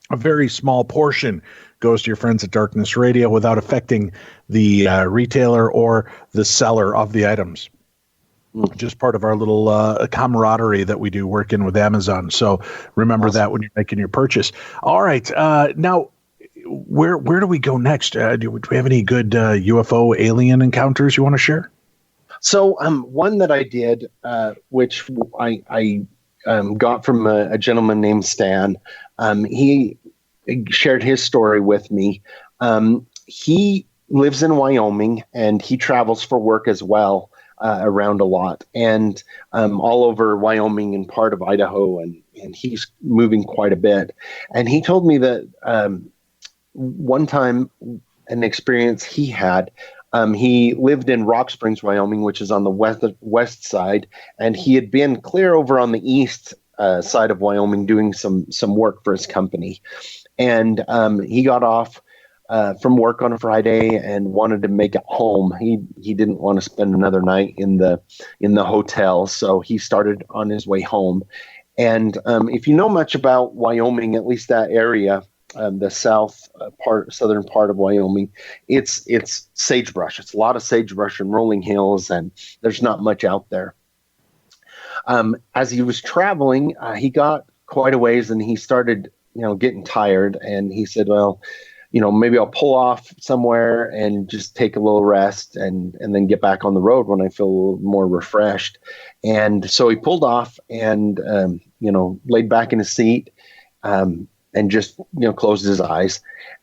A very small portion goes to your friends at Darkness Radio without affecting the retailer or the seller of the items. Just part of our little camaraderie that we do working with Amazon. So remember that when you're making your purchase. All right. Now, where do we go next? Do we have any good UFO alien encounters you want to share? So one that I did, which I got from a gentleman named Stan. He shared his story with me. He lives in Wyoming and he travels for work as well. Around a lot and all over Wyoming and part of Idaho, and he's moving quite a bit. And he told me that one time, an experience he had, he lived in Rock Springs, Wyoming, which is on the west side, and he had been clear over on the east side of Wyoming doing some work for his company. And he got off from work on a Friday and wanted to make it home. He didn't want to spend another night in the hotel, so he started on his way home. And if you know much about Wyoming, at least that area, the southern part of Wyoming, it's sagebrush. It's a lot of sagebrush and rolling hills, and there's not much out there. As he was traveling, he got quite a ways, and he started, getting tired. And he said, "Well, maybe I'll pull off somewhere and just take a little rest and then get back on the road when I feel a little more refreshed." And so he pulled off and, laid back in his seat and just, closed his eyes.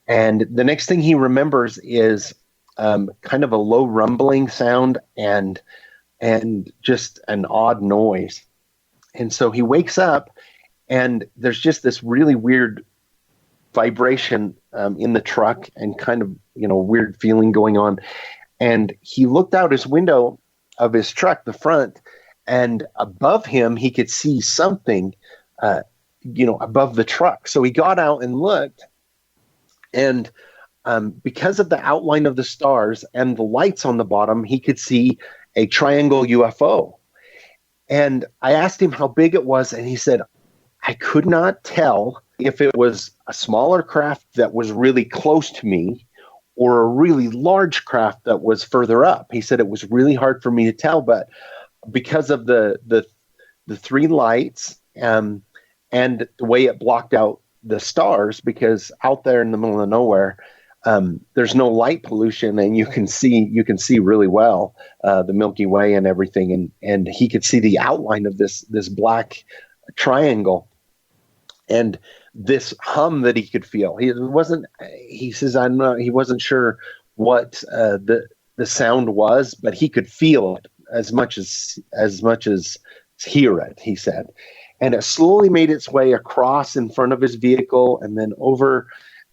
And the next thing he remembers is kind of a low rumbling sound and just an odd noise. And so he wakes up, and there's just this really weird vibration in the truck, and kind of, weird feeling going on. And he looked out his window of his truck, the front, and above him he could see something, above the truck. So he got out and looked, and because of the outline of the stars and the lights on the bottom, he could see a triangle UFO. And I asked him how big it was, and he said, I could not tell if it was a smaller craft that was really close to me or a really large craft that was further up. He said it was really hard for me to tell, but because of the three lights and the way it blocked out the stars, because out there in the middle of nowhere, there's no light pollution, and you can see really well the Milky Way and everything, and he could see the outline of this black triangle and this hum that he could feel. He says he wasn't sure what the sound was, but he could feel it as much as hear it, he said. And it slowly made its way across in front of his vehicle, and then over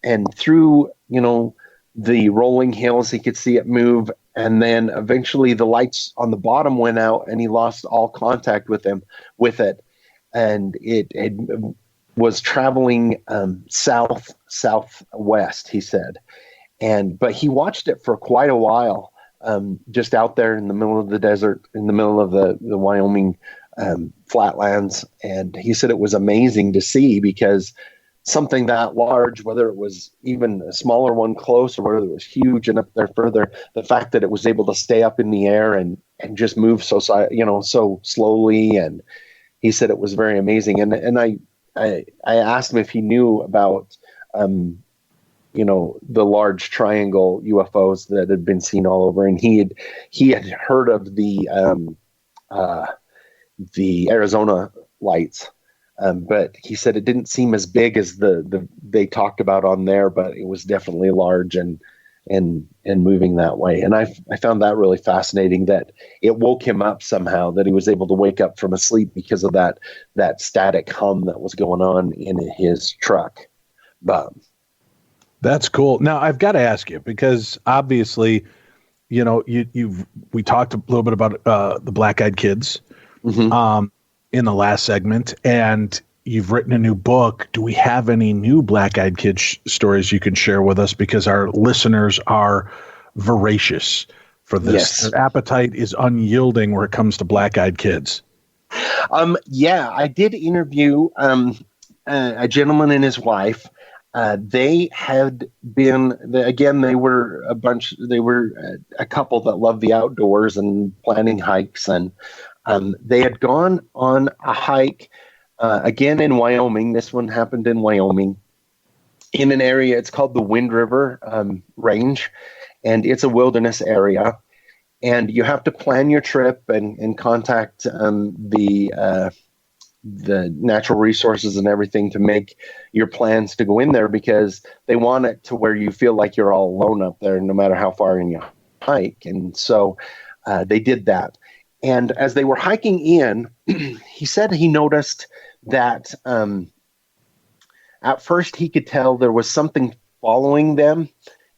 and through, the rolling hills. He could see it move. And then eventually the lights on the bottom went out, and he lost all contact with it. And it was traveling southwest, he said. But he watched it for quite a while, just out there in the middle of the desert, in the middle of the Wyoming flatlands. And he said it was amazing to see, because something that large, whether it was even a smaller one close or whether it was huge and up there further, the fact that it was able to stay up in the air and just move so slowly. And he said it was very amazing. And I asked him if he knew about, the large triangle UFOs that had been seen all over. And he had heard of the Arizona lights. But he said it didn't seem as big as they talked about on there, but it was definitely large and moving that way. And I found that really fascinating, that it woke him up somehow, that he was able to wake up from a sleep because of that static hum that was going on in his truck. But that's cool. Now I've got to ask you, because obviously, we talked a little bit about the Black-Eyed Kids. Mm-hmm. In the last segment, and you've written a new book. Do we have any new Black-Eyed Kids stories you can share with us? Because our listeners are voracious for this. Yes. Their appetite is unyielding where it comes to Black-Eyed Kids. Yeah, I did interview a gentleman and his wife. They had been, they were a couple that loved the outdoors and planning hikes, and they had gone on a hike, again in Wyoming. This one happened in Wyoming, in an area, it's called the Wind River Range, and it's a wilderness area. And you have to plan your trip and contact the natural resources and everything to make your plans to go in there, because they want it to where you feel like you're all alone up there, no matter how far in you hike. And so they did that. And as they were hiking in, he said he noticed that at first he could tell there was something following them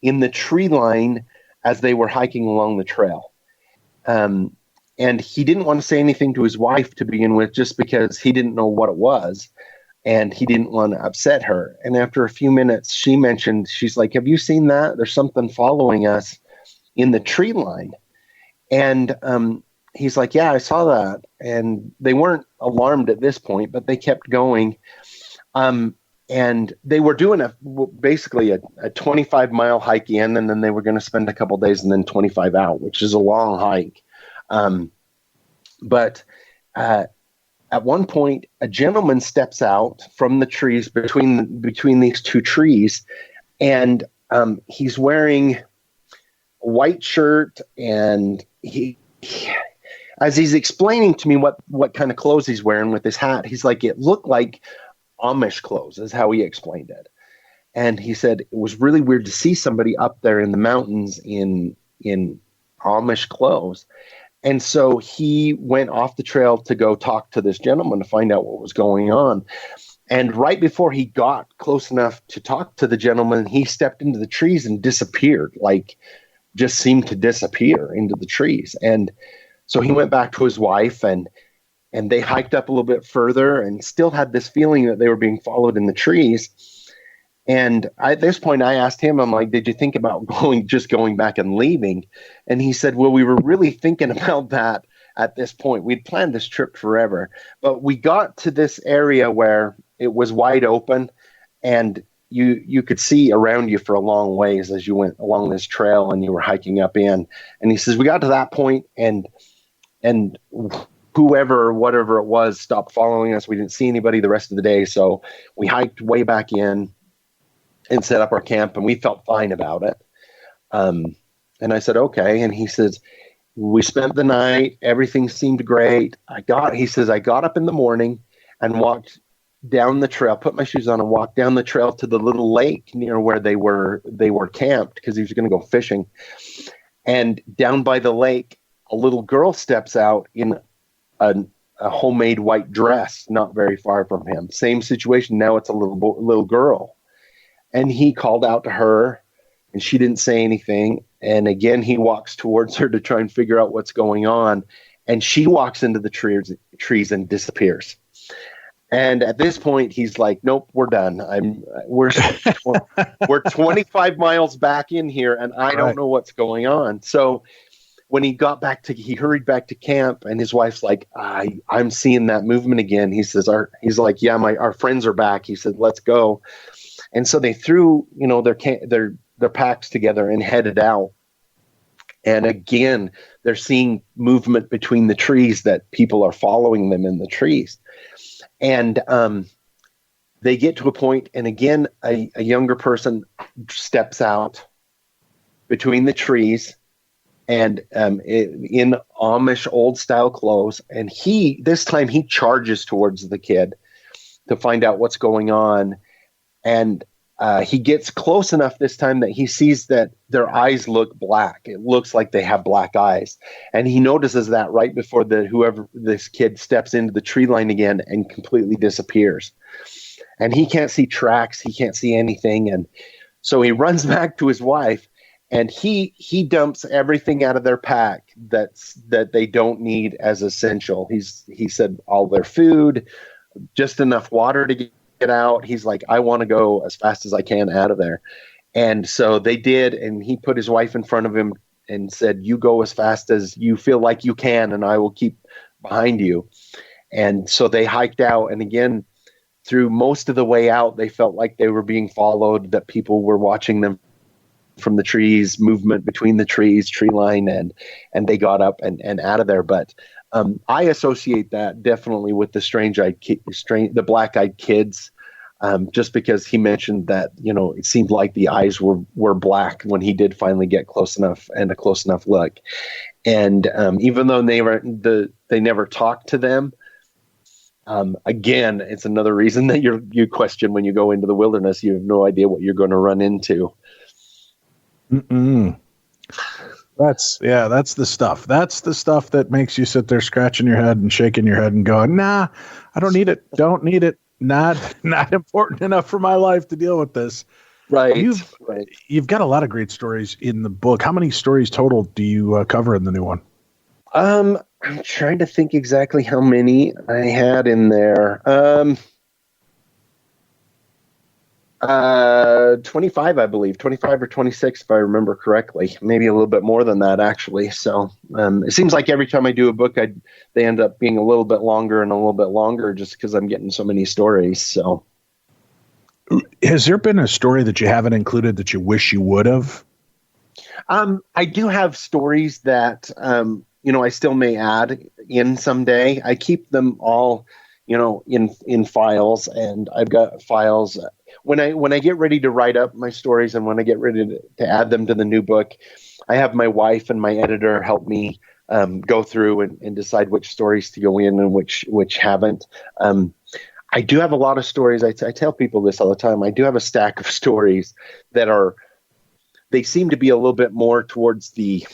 in the tree line as they were hiking along the trail. And he didn't want to say anything to his wife to begin with, just because he didn't know what it was, and he didn't want to upset her. And after a few minutes, she mentioned, she's like, have you seen that? There's something following us in the tree line. And he's like, yeah, I saw that. And they weren't alarmed at this point, but they kept going. And they were doing basically a 25-mile hike in, and then they were going to spend a couple days and then 25 out, which is a long hike. But at one point, a gentleman steps out from the trees between these two trees, and he's wearing a white shirt, and as he's explaining to me what kind of clothes he's wearing with his hat, he's like, it looked like Amish clothes, is how he explained it. And he said it was really weird to see somebody up there in the mountains in Amish clothes. And so he went off the trail to go talk to this gentleman to find out what was going on. And right before he got close enough to talk to the gentleman, he stepped into the trees and disappeared, like just seemed to disappear into the trees. And so he went back to his wife, and they hiked up a little bit further and still had this feeling that they were being followed in the trees. And at this point, I asked him, I'm like, did you think about going back and leaving? And he said, well, we were really thinking about that at this point. We'd planned this trip forever, but we got to this area where it was wide open, and you could see around you for a long ways as you went along this trail and you were hiking up in. And he says, we got to that point, and whoever or whatever it was stopped following us. We didn't see anybody the rest of the day. So we hiked way back in and set up our camp, and we felt fine about it. And I said, okay. And he says, we spent the night. Everything seemed great. He says, I got up in the morning and walked down the trail, put my shoes on and walked down the trail to the little lake near where they were camped, because he was going to go fishing. And down by the lake, a little girl steps out in a homemade white dress, not very far from him. Same situation. Now it's a little girl. And he called out to her, and she didn't say anything. And again, he walks towards her to try and figure out what's going on. And she walks into the trees and disappears. And at this point, he's like, nope, we're done. We're 25 miles back in here, and I don't know what's going on. So when he hurried back to camp, and his wife's like, I'm seeing that movement again. He says, our friends are back. He said, let's go. And so they threw, their packs together and headed out. And again, they're seeing movement between the trees, that people are following them in the trees. And they get to a point, and again, a younger person steps out between the trees, and in Amish old style clothes. And this time he charges towards the kid to find out what's going on. And he gets close enough this time that he sees that their eyes look black. It looks like they have black eyes. And he notices that right before whoever this kid steps into the tree line again and completely disappears. And he can't see tracks. He can't see anything. And so he runs back to his wife, and he dumps everything out of their pack that they don't need as essential. He said all their food, just enough water to get out. He's like, I want to go as fast as I can out of there. And so they did, and he put his wife in front of him and said, you go as fast as you feel like you can, and I will keep behind you. And so they hiked out, and again, through most of the way out, they felt like they were being followed, that people were watching them from the trees, movement between the trees, tree line, and they got up and out of there. But I associate that definitely with the black-eyed kids, just because he mentioned that, it seemed like the eyes were black when he did finally get close enough and a close enough look. And even though they never talked to them, again, it's another reason that you question when you go into the wilderness. You have no idea what you're going to run into. That's the stuff. That's the stuff that makes you sit there scratching your head and shaking your head and going, nah, I don't need it. Don't need it. Not important enough for my life to deal with this. Right. You've got a lot of great stories in the book. How many stories total do you cover in the new one? I'm trying to think exactly how many I had in there. 25, I believe, 25 or 26, if I remember correctly. Maybe a little bit more than that, actually. So it seems like every time I do a book, they end up being a little bit longer and a little bit longer, just because I'm getting so many stories. So, has there been a story that you haven't included that you wish you would have? I do have stories that I still may add in someday. I keep them all, in files, and I've got files. When I get ready to write up my stories, and when I get ready to add them to the new book, I have my wife and my editor help me go through and decide which stories to go in and which haven't. I do have a lot of stories. I tell people this all the time. I do have a stack of stories that they seem to be a little bit more towards the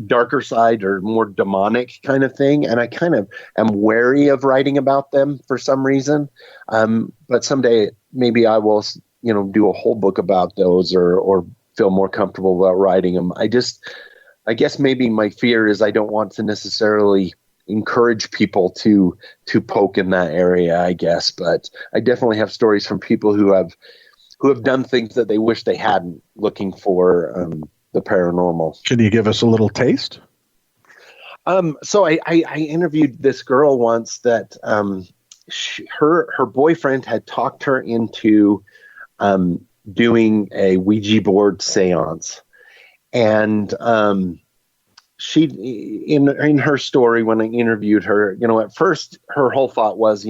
darker side or more demonic kind of thing. And I kind of am wary of writing about them for some reason. But someday maybe I will, do a whole book about those or feel more comfortable about writing them. I guess maybe my fear is I don't want to necessarily encourage people to poke in that area, I guess. But I definitely have stories from people who have done things that they wish they hadn't, looking for the paranormal. Can you give us a little taste? So I interviewed this girl once that her boyfriend had talked her into doing a Ouija board seance. And she, in her story, when I interviewed her, at first her whole thought was,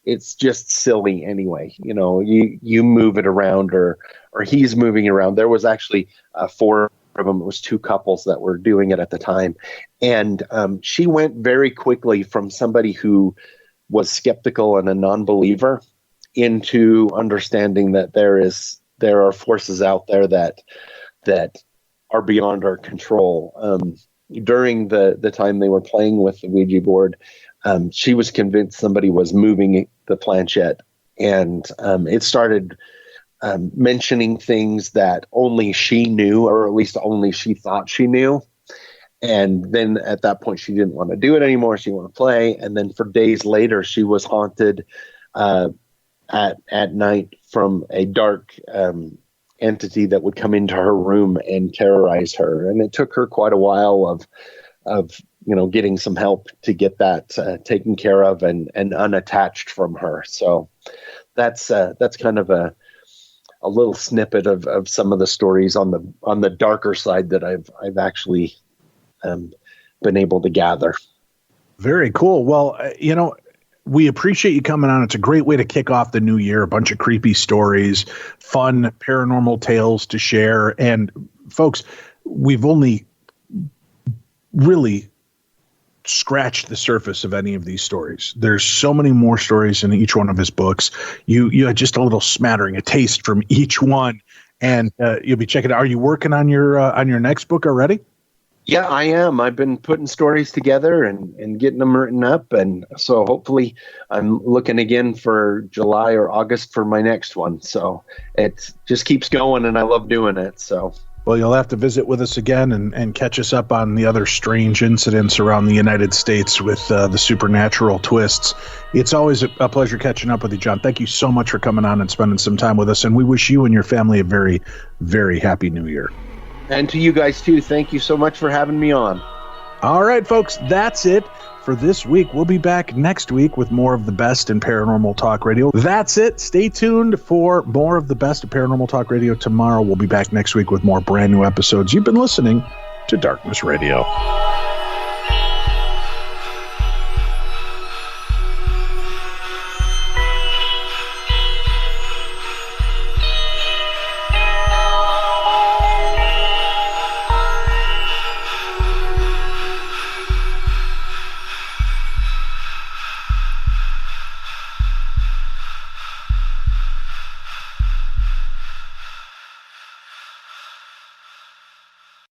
it's just silly anyway. You move it around or he's moving around. There was actually 4 of them. It was 2 couples that were doing it at the time. And she went very quickly from somebody who was skeptical and a non-believer into understanding that there are forces out there that are beyond our control. During the time they were playing with the Ouija board, she was convinced somebody was moving the planchette, and it started mentioning things that only she knew, or at least only she thought she knew. And then at that point, she didn't want to do it anymore. She wanted to play. And then for days later, she was haunted at night from a dark entity that would come into her room and terrorize her. And it took her quite a while of getting some help to get that taken care of and unattached from her. So that's kind of a little snippet of some of the stories on the darker side that I've actually been able to gather. Very cool. Well, we appreciate you coming on. It's a great way to kick off the new year. A bunch of creepy stories, fun paranormal tales to share. And folks, we've only really scratched the surface of any of these stories. There's so many more stories in each one of his books. You had just a little smattering, a taste from each one, and you'll be checking out. Are you working on your next book already? Yeah, I am. I've been putting stories together and getting them written up. And so hopefully I'm looking again for July or August for my next one. So it just keeps going and I love doing it. So. Well, you'll have to visit with us again and catch us up on the other strange incidents around the United States with the supernatural twists. It's always a pleasure catching up with you, John. Thank you so much for coming on and spending some time with us. And we wish you and your family a very, very happy new year. And to you guys, too. Thank you so much for having me on. All right, folks, that's it for this week. We'll be back next week with more of the best in paranormal talk radio. That's it. Stay tuned for more of the best in paranormal talk radio tomorrow. We'll be back next week with more brand new episodes. You've been listening to Darkness Radio.